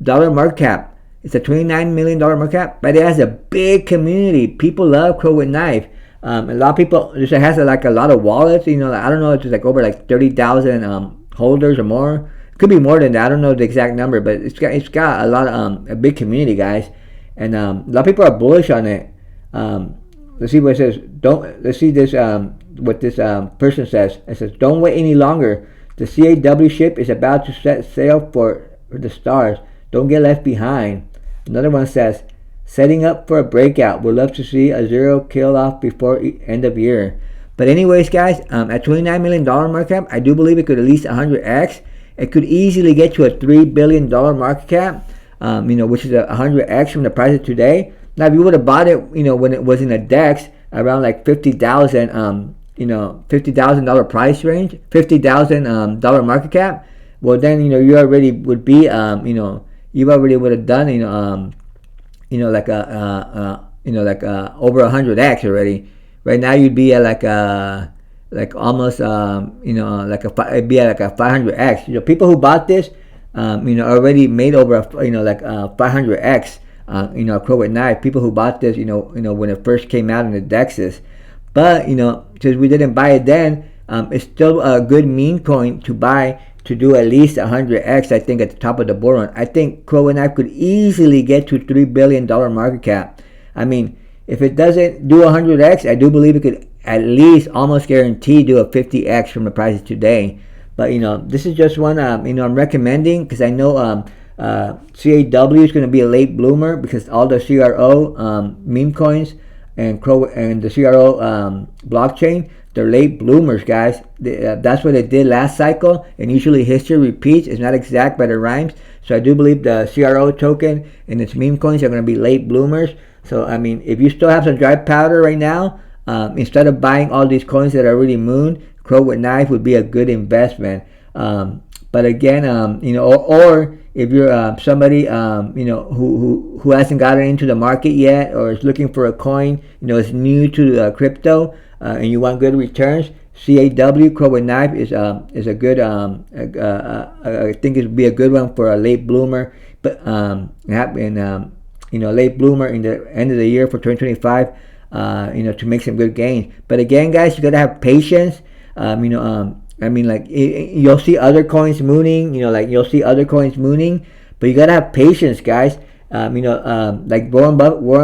dollar market cap. It's a $29 million market cap, but it has a big community. People love Crow with Knife. A lot of people, it has a lot of wallets. I don't know, it's just like over 30,000 holders or more. Could be more than that. I don't know the exact number, but it's got a lot of a big community, guys, and a lot of people are bullish on it. Let's see what it says. Let's see this. What this person says. It says, "Don't wait any longer. The CAW ship is about to set sail for the stars. Don't get left behind." Another one says, "Setting up for a breakout. We'd love to see a zero kill off before end of year." But anyways, guys, at $29 million market cap, I do believe it could at least 100x. It could easily get to a $3 billion market cap, which is 100x from the price of today. Now, if you would have bought it, when it was in a DEX around like $50,000, $50,000 price range, $50,000 market cap, well then you already would be, you already would have done, over 100x already. Right now, you'd be at almost it'd be at a 500x. People who bought this already made over 500x. Crow with Knife, people who bought this when it first came out in the Dexes. But since we didn't buy it then, it's still a good meme coin to buy to do at least 100x. I think at the top of the bull run, I think Crow with Knife could easily get to $3 billion market cap. If it doesn't do 100x, I do believe it could at least almost guarantee do a 50x from the prices today. But this is just one I'm recommending, because I know CAW is going to be a late bloomer, because all the CRO meme coins and the CRO blockchain, they're late bloomers, guys. That's what it did last cycle, and usually history repeats. It's not exact, but it rhymes. So I do believe the CRO token and its meme coins are going to be late bloomers. So if you still have some dry powder right now, instead of buying all these coins that are already mooned, Crow with Knife would be a good investment. But again, or if you're somebody who hasn't gotten into the market yet, or is looking for a coin, is new to crypto, and you want good returns, CAW, Crow with Knife, is a good. I think it would be a good one for a late bloomer. But late bloomer in the end of the year for 2025. To make some good gains. But again, guys, you gotta have patience. I mean, like you'll see other coins mooning. You know, like you'll see other coins mooning, but you gotta have patience, guys. Like Warren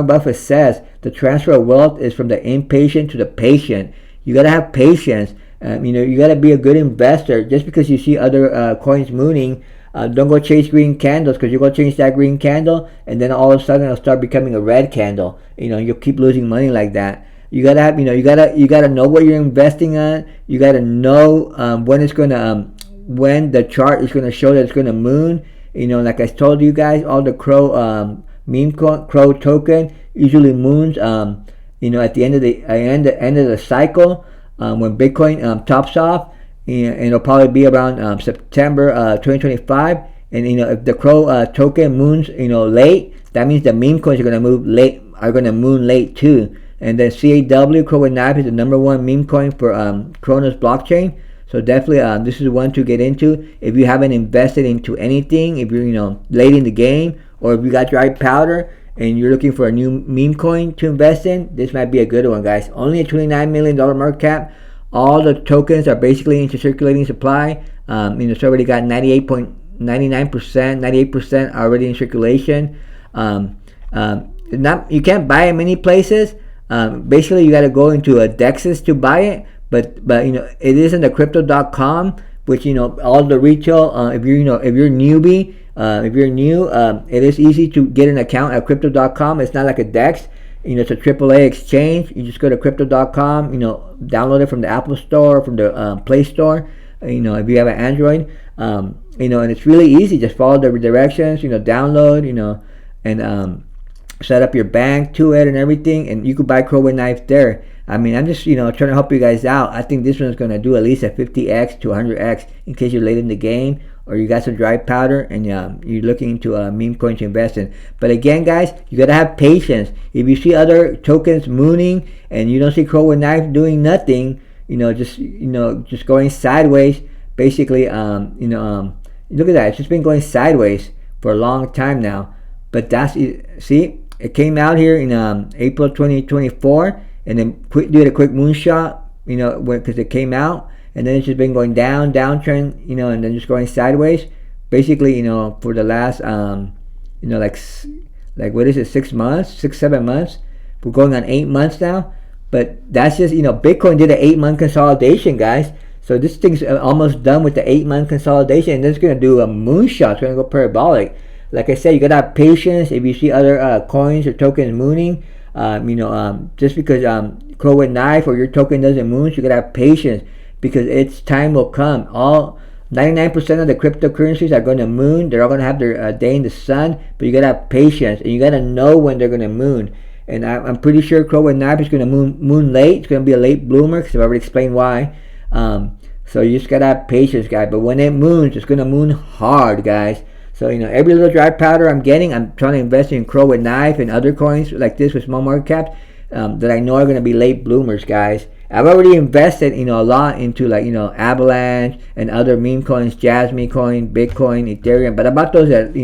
Buffett says, the transfer of wealth is from the impatient to the patient. You gotta have patience. You gotta be a good investor. Just because you see other coins mooning, don't go chase green candles, because you go change that green candle, and then all of a sudden it'll start becoming a red candle. You'll keep losing money like that. You gotta have, you gotta know what you're investing on. You gotta know when it's gonna, when the chart is gonna show that it's gonna moon. Like I told you guys, all the crow crow token usually moons. At the end of the cycle, when Bitcoin tops off, and it'll probably be around September 2025. And if the crow token moons late, that means the meme coins are gonna moon late too. And then CAW, Crow with Knife, is the #1 meme coin for Kronos blockchain. So definitely, this is one to get into if you haven't invested into anything. If you're late in the game, or if you got dry powder and you're looking for a new meme coin to invest in, this might be a good one, guys. Only a $29 million market cap. All the tokens are basically into circulating supply. It's already got 98%, 98% already in circulation. You can't buy it many places. Basically, you got to go into a Dexes to buy it. But it is in the crypto.com, which all the retail. If you're newbie, if you're new, it is easy to get an account at crypto.com. It's not like a Dex. It's a AAA exchange. You just go to crypto.com. Download it from the Apple Store, from the Play Store. If you have an Android, and it's really easy. Just follow the directions. Download. And set up your bank to it and everything, and you could buy Crow with Knife there. I'm just trying to help you guys out. I think this one's going to do at least a 50x to 100x in case you're late in the game, or you got some dry powder and you're looking into a meme coin to invest in. But again, guys, you got to have patience. If you see other tokens mooning and you don't see Crow with Knife doing nothing, just going sideways, basically, look at that. It's just been going sideways for a long time now. But see, it came out here in April 2024, and then did a quick moonshot, because it came out, and then it's just been going downtrend, and then just going sideways, basically, for the last, like what is it, 6 months, 7 months? We're going on 8 months now. But that's just, Bitcoin did an 8-month consolidation, guys. So this thing's almost done with the 8-month consolidation, and then it's gonna do a moonshot. It's gonna go parabolic. Like I said, you gotta have patience. If you see other coins or tokens mooning, just because Crow with Knife or your token doesn't moon, you gotta have patience, because its time will come. All 99% of the cryptocurrencies are gonna moon. They're all gonna have their day in the sun, but you gotta have patience, and you gotta know when they're gonna moon. And I'm pretty sure Crow with Knife is gonna moon late. It's gonna be a late bloomer, because I've already explained why. So you just gotta have patience, guys. But when it moons, it's gonna moon hard, guys. So, every little dry powder I'm getting, I'm trying to invest in Crow with Knife and other coins like this with small market caps that I know are going to be late bloomers, guys. I've already invested, a lot into Avalanche and other meme coins, Jasmy coin, Bitcoin, Ethereum, but I bought those at,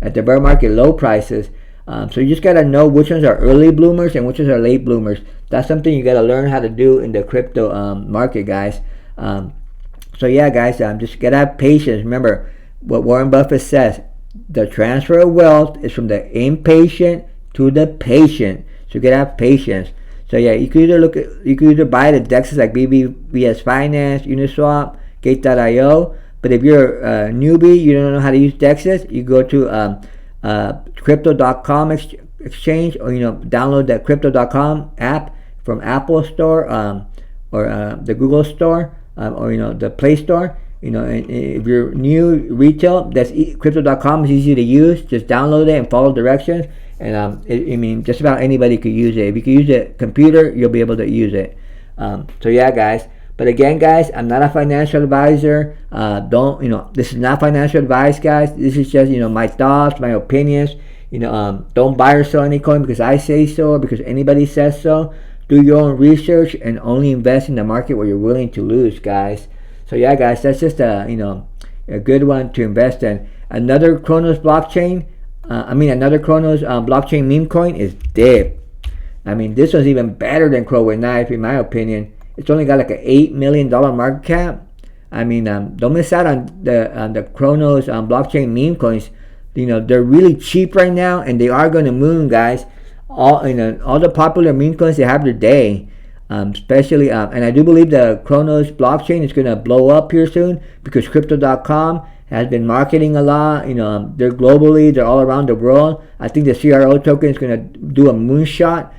at the bear market low prices. So you just got to know which ones are early bloomers and which ones are late bloomers. That's something you got to learn how to do in the crypto market, guys. So yeah, guys, just got to have patience. Remember what Warren Buffett says, the transfer of wealth is from the impatient to the patient. So you gotta have patience. So yeah, you could either buy the dexes like BBVS Finance, Uniswap, Gate.io. But if you're a newbie, you don't know how to use dexes, you go to crypto.com exchange, or download the crypto.com app from Apple Store or the Google Store or the Play Store. And if you're new retail, crypto.com is easy to use. Just download it and follow directions. And just about anybody could use it. If you can use a computer, you'll be able to use it. So yeah, guys. But again, guys, I'm not a financial advisor. This is not financial advice, guys. This is just my thoughts, my opinions. Don't buy or sell any coin because I say so or because anybody says so. Do your own research and only invest in the market where you're willing to lose, guys. So yeah, guys, that's just a good one to invest in. Another Kronos blockchain, blockchain meme coin is DIP. This one's even better than Crow with Knife, in my opinion. It's only got like an $8 million market cap. I mean, don't miss out on the Chronos blockchain meme coins. They're really cheap right now, and they are going to moon, guys. All the popular meme coins, they have their day. Especially, and I do believe the Chronos blockchain is going to blow up here soon, because Crypto.com has been marketing a lot. They're globally, they're all around the world. I think the CRO token is going to do a moonshot,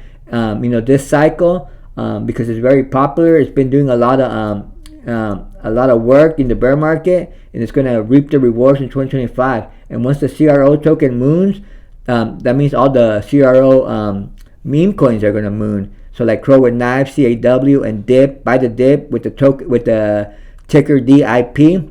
this cycle, because it's very popular. It's been doing a lot of work in the bear market, and it's going to reap the rewards in 2025. And once the CRO token moons, that means all the CRO meme coins are going to moon. So like Crow with Knife, CAW, and Dip. Buy the Dip with the token with the ticker DIP.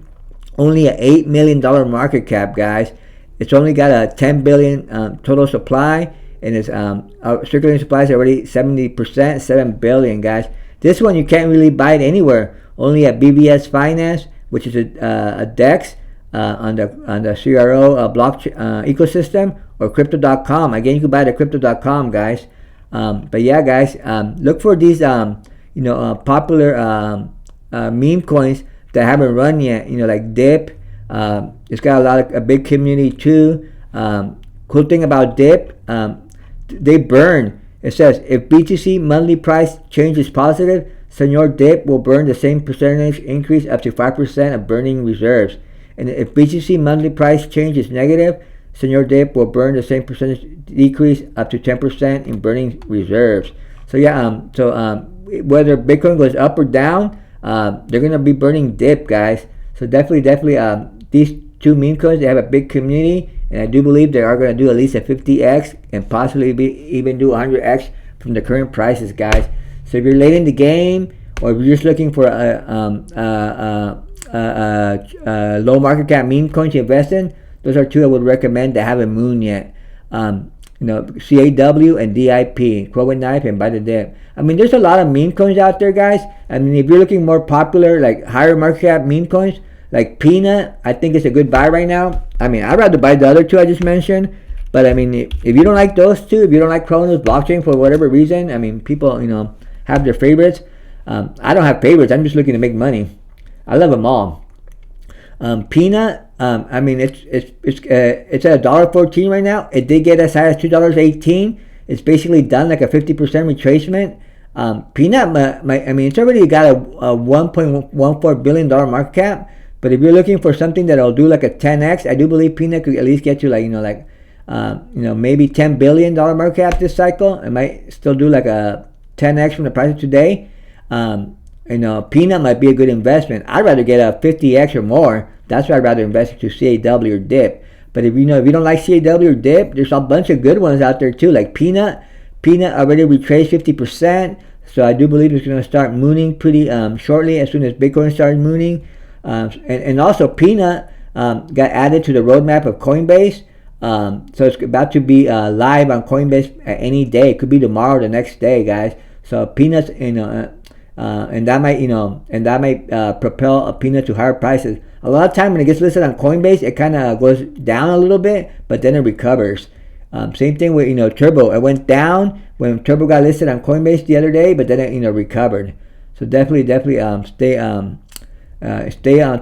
Only a $8 million market cap, guys. It's only got a 10 billion total supply, and its circulating supply is already 70%, 7 billion, guys. This one you can't really buy it anywhere. Only at BBS Finance, which is a DEX on the CRO blockchain ecosystem, or Crypto.com. Again, you can buy it at Crypto.com, guys. But yeah, guys, look for these popular meme coins that haven't run yet. Like Dip. It's got a big community too. Cool thing about Dip, they burn. It says if BTC monthly price change is positive, Senor Dip will burn the same percentage increase up to 5% of burning reserves. And if BTC monthly price change is negative, Senor Dip will burn the same percentage decrease up to 10% in burning reserves. So yeah, whether Bitcoin goes up or down, they're gonna be burning Dip, guys. So definitely, these two meme coins, they have a big community, and I do believe they are gonna do at least a 50x and possibly even do 100x from the current prices, guys. So if you're late in the game, or if you're just looking for low market cap meme coins to invest in, those are two I would recommend that haven't moon yet. CAW and DIP, Crow and Knife, and Buy the Dip. I mean, there's a lot of meme coins out there, guys. I mean, if you're looking more popular, like higher market cap meme coins, like Peanut, I think it's a good buy right now. I mean, I'd rather buy the other two I just mentioned. But I mean, if you don't like those two, if you don't like Chronos blockchain for whatever reason, I mean, people, have their favorites. I don't have favorites. I'm just looking to make money. I love them all. Peanut, I mean, it's at $1.14 right now. It did get as high as $2.18. It's basically done like a 50% retracement. Peanut, I mean, it's already got a $1.14 billion market cap. But if you're looking for something that'll do like a 10x, I do believe Peanut could at least get you like maybe $10 billion market cap this cycle. It might still do like a 10x from the price of today. Peanut might be a good investment. I'd rather get a 50x or more. That's why I'd rather invest into CAW or Dip. But if you don't like CAW or Dip, there's a bunch of good ones out there too, like Peanut. Peanut already retraced 50%, so I do believe it's going to start mooning pretty shortly, as soon as Bitcoin starts mooning. And also Peanut got added to the roadmap of Coinbase. So it's about to be live on Coinbase at any day. It could be tomorrow or the next day, guys. So Peanuts, and that might propel a Peanut to higher prices. A lot of time when it gets listed on Coinbase, it kind of goes down a little bit, but then it recovers. Same thing with Turbo. It went down when Turbo got listed on Coinbase the other day, but then it recovered. So definitely stay on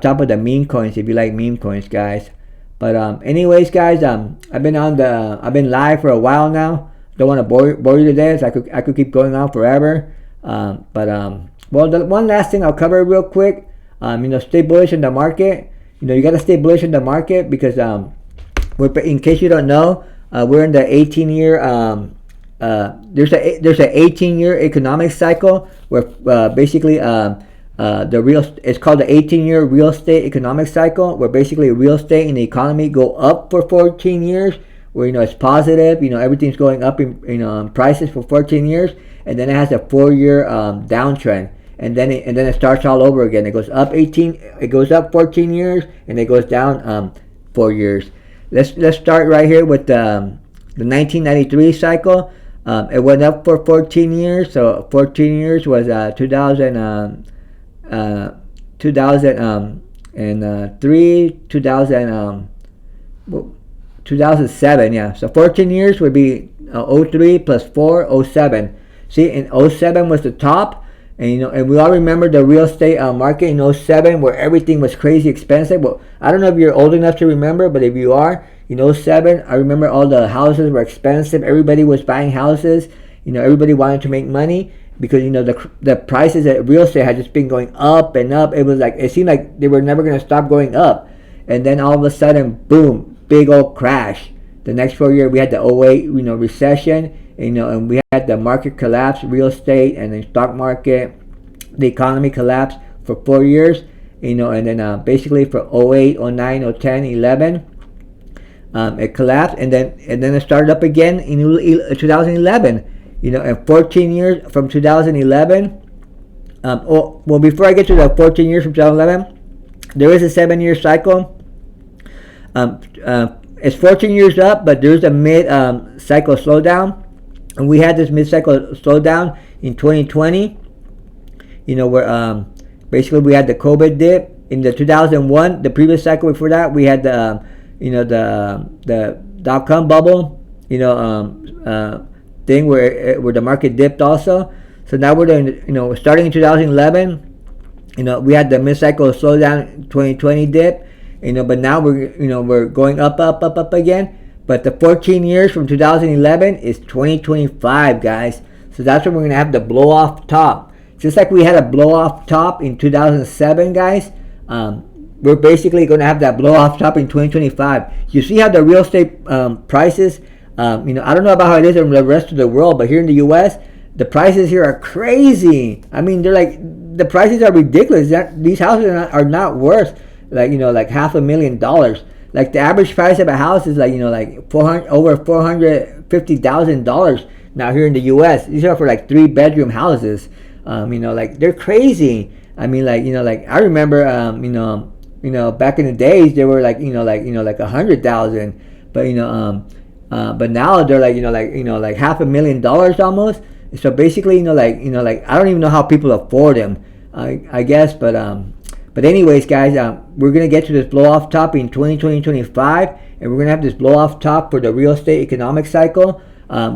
top of the meme coins if you like meme coins, guys. But anyways, guys, I've been live for a while now. Don't want to bore you to death. I could keep going on forever. Well, the one last thing I'll cover real quick. Stay bullish in the market. You got to stay bullish in the market because in case you don't know, we're in the 18-year. There's a 18-year economic cycle where basically it's called the 18-year real estate economic cycle, where basically real estate and the economy go up for 14 years, where it's positive, everything's going up in prices for 14 years, and then it has a 4-year downtrend, and then it starts all over again. It goes up 14 years, and it goes down 4 years. Let's start right here with the 1993 cycle. It went up for 14 years, so 14 years was 2003, 2007, yeah. So 14 years would be 03 plus 4, 07. See, in 07 was the top, And and we all remember the real estate market in '07 where everything was crazy expensive. Well, I don't know if you're old enough to remember, but if you are, in '07, I remember all the houses were expensive. Everybody was buying houses. Everybody wanted to make money because the prices of real estate had just been going up and up. It seemed like they were never going to stop going up. And then all of a sudden, boom, big old crash. The next 4 years we had the '08 recession, and we had the market collapse, real estate and the stock market, the economy collapsed for 4 years, and then basically for '08, '09, '10, '11, it collapsed, and then it started up again in 2011. And 14 years from 2011. Before I get to the 14 years from 2011, there is a 7-year cycle. It's 14 years up, but there's a mid-cycle slowdown. And we had this mid-cycle slowdown in 2020, where basically we had the COVID dip. In the 2001, the previous cycle before that, we had the dot-com bubble, thing where the market dipped also. So now we're doing, starting in 2011, we had the mid-cycle slowdown, 2020 dip. But now we're going up again. But the 14 years from 2011 is 2025, guys. So that's when we're gonna have the blow off top. Just like we had a blow off top in 2007, guys. We're basically gonna have that blow off top in 2025. You see how the real estate prices. I don't know about how it is in the rest of the world, but here in the U.S., the prices here are crazy. I mean, the prices are ridiculous. These houses are not worth like $500,000. Like the average price of a house is like over $450,000 now here in the U.S. These are for like 3-bedroom houses. They're crazy. I mean, I remember, back in the days they were like 100,000, but but now they're like $500,000 almost. So basically, I don't even know how people afford them. I guess, but anyways, guys, we're gonna get to this blow off top in 2025, and we're gonna have this blow off top for the real estate economic cycle,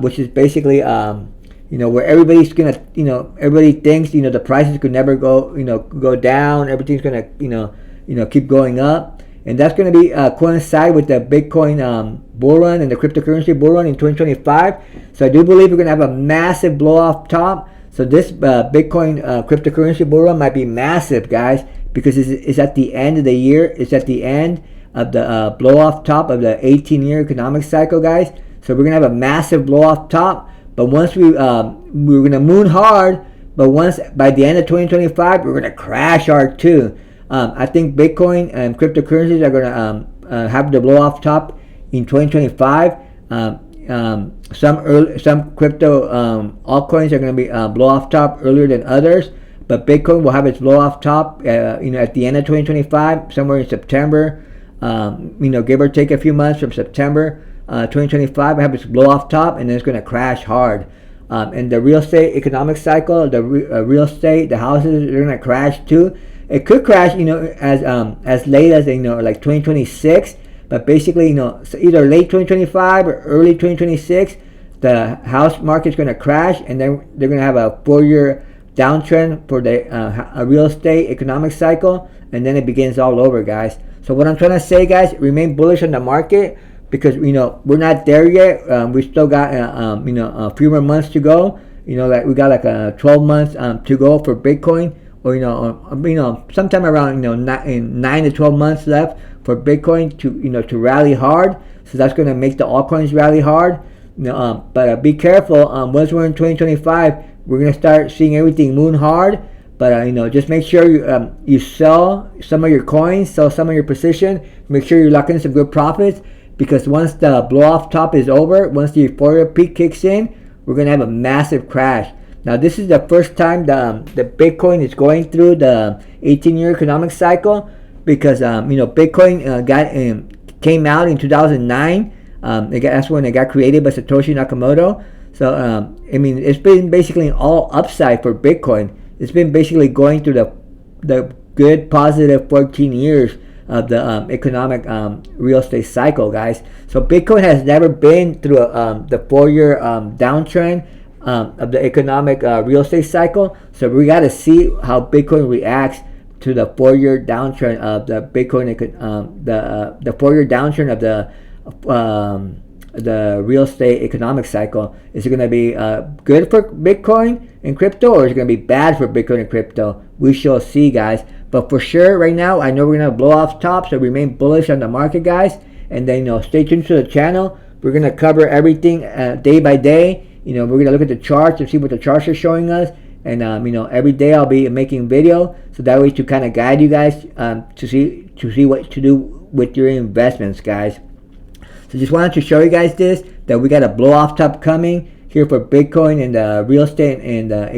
which is basically where everybody's gonna everybody thinks the prices could never go down. Everything's gonna keep going up. And that's going to be coincide with the Bitcoin bull run and the cryptocurrency bull run in 2025. So I do believe we're going to have a massive blow off top. So this Bitcoin cryptocurrency bull run might be massive, guys, because it's at the end of the year. It's at the end of the blow off top of the 18-year economic cycle, guys. So we're going to have a massive blow off top. But once we're going to moon hard. But once by the end of 2025, we're going to crash hard too. I think Bitcoin and cryptocurrencies are going to have the blow off top in 2025. Some crypto altcoins are going to be blow off top earlier than others, but Bitcoin will have its blow off top at the end of 2025, somewhere in September. Give or take a few months from September 2025, will have its blow off top, and then it's going to crash hard. And the real estate economic cycle, the real estate, the houses, they're going to crash too. It could crash, as late as like 2026, but basically, so either late 2025 or early 2026, the house market's going to crash, and then they're going to have a 4-year downtrend for the real estate economic cycle, and then it begins all over, guys. So what I'm trying to say, guys, remain bullish on the market because we're not there yet. We still got a few more months to go. Like we got like 12 months to go for Bitcoin. Or sometime around 9 to 12 months left for Bitcoin to rally hard. So that's going to make the altcoins rally hard. But be careful. Once we're in 2025, we're going to start seeing everything moon hard. But just make sure you sell some of your coins, sell some of your position. Make sure you lock in some good profits, because once the blow off top is over, once the euphoria peak kicks in, we're going to have a massive crash. Now this is the first time the Bitcoin is going through the 18-year economic cycle, because Bitcoin came out in 2009. That's when it got created by Satoshi Nakamoto. So it's been basically all upside for Bitcoin. It's been basically going through the good positive 14 years of the economic real estate cycle, guys. So Bitcoin has never been through the 4-year downtrend of the economic real estate cycle. So we got to see how Bitcoin reacts to the 4-year downtrend of the Bitcoin, the 4-year downtrend of the real estate economic cycle. Is it going to be good for Bitcoin and crypto, or is it going to be bad for Bitcoin and crypto? We shall see, guys. But for sure, right now, I know we're going to blow off top, so remain bullish on the market, guys. And then, stay tuned to the channel. We're going to cover everything day by day. We're going to look at the charts and see what the charts are showing us. And, every day I'll be making video, so that way to kind of guide you guys to see what to do with your investments, guys. So just wanted to show you guys this, that we got a blow off top coming here for Bitcoin and the real estate and the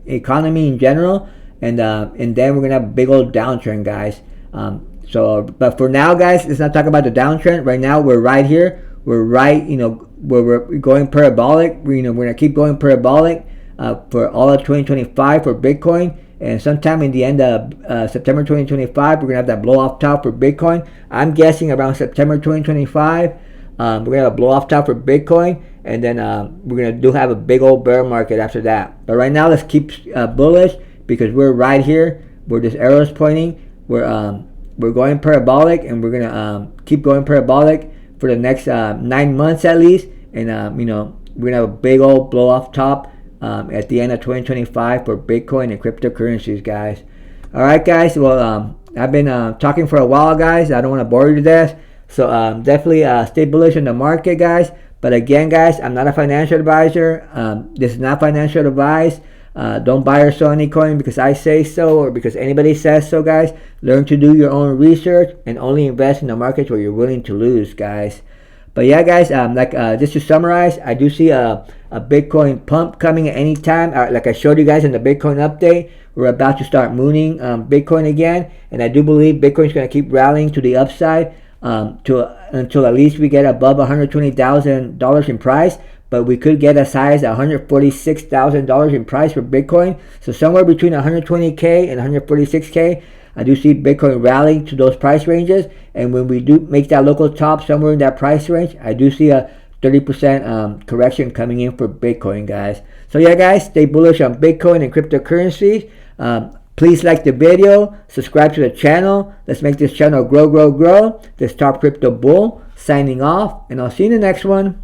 economy in general. And then we're going to have a big old downtrend, guys. But for now, guys, let's not talk about the downtrend. Right now, we're right here. We're right, where we're going parabolic. We're going to keep going parabolic for all of 2025 for Bitcoin. And sometime in the end of September 2025, we're going to have that blow off top for Bitcoin. I'm guessing around September 2025, we're going to have a blow off top for Bitcoin. And then we're going to have a big old bear market after that. But right now, let's keep bullish, because we're right here where this arrow is pointing. We're going parabolic, and we're going to keep going parabolic for the next 9 months at least. And, we're going to have a big old blow off top at the end of 2025 for Bitcoin and cryptocurrencies, guys. All right, guys. Well, I've been talking for a while, guys. I don't want to bore you to death. So definitely stay bullish on the market, guys. But again, guys, I'm not a financial advisor. This is not financial advice. Don't buy or sell any coin because I say so or because anybody says so, guys. Learn to do your own research and only invest in the markets where you're willing to lose, guys. But yeah, guys, just to summarize, I do see a Bitcoin pump coming at any time. Like I showed you guys in the Bitcoin update, we're about to start mooning Bitcoin again. And I do believe Bitcoin's going to keep rallying to the upside until at least we get above $120,000 in price. But we could get as high as $146,000 in price for Bitcoin. So somewhere between 120K and 146K, I do see Bitcoin rallying to those price ranges. And when we do make that local top somewhere in that price range, I do see a 30% correction coming in for Bitcoin, guys. So yeah, guys, stay bullish on Bitcoin and cryptocurrencies. Please like the video, subscribe to the channel. Let's make this channel grow. This Top Crypto Bull signing off, and I'll see you in the next one.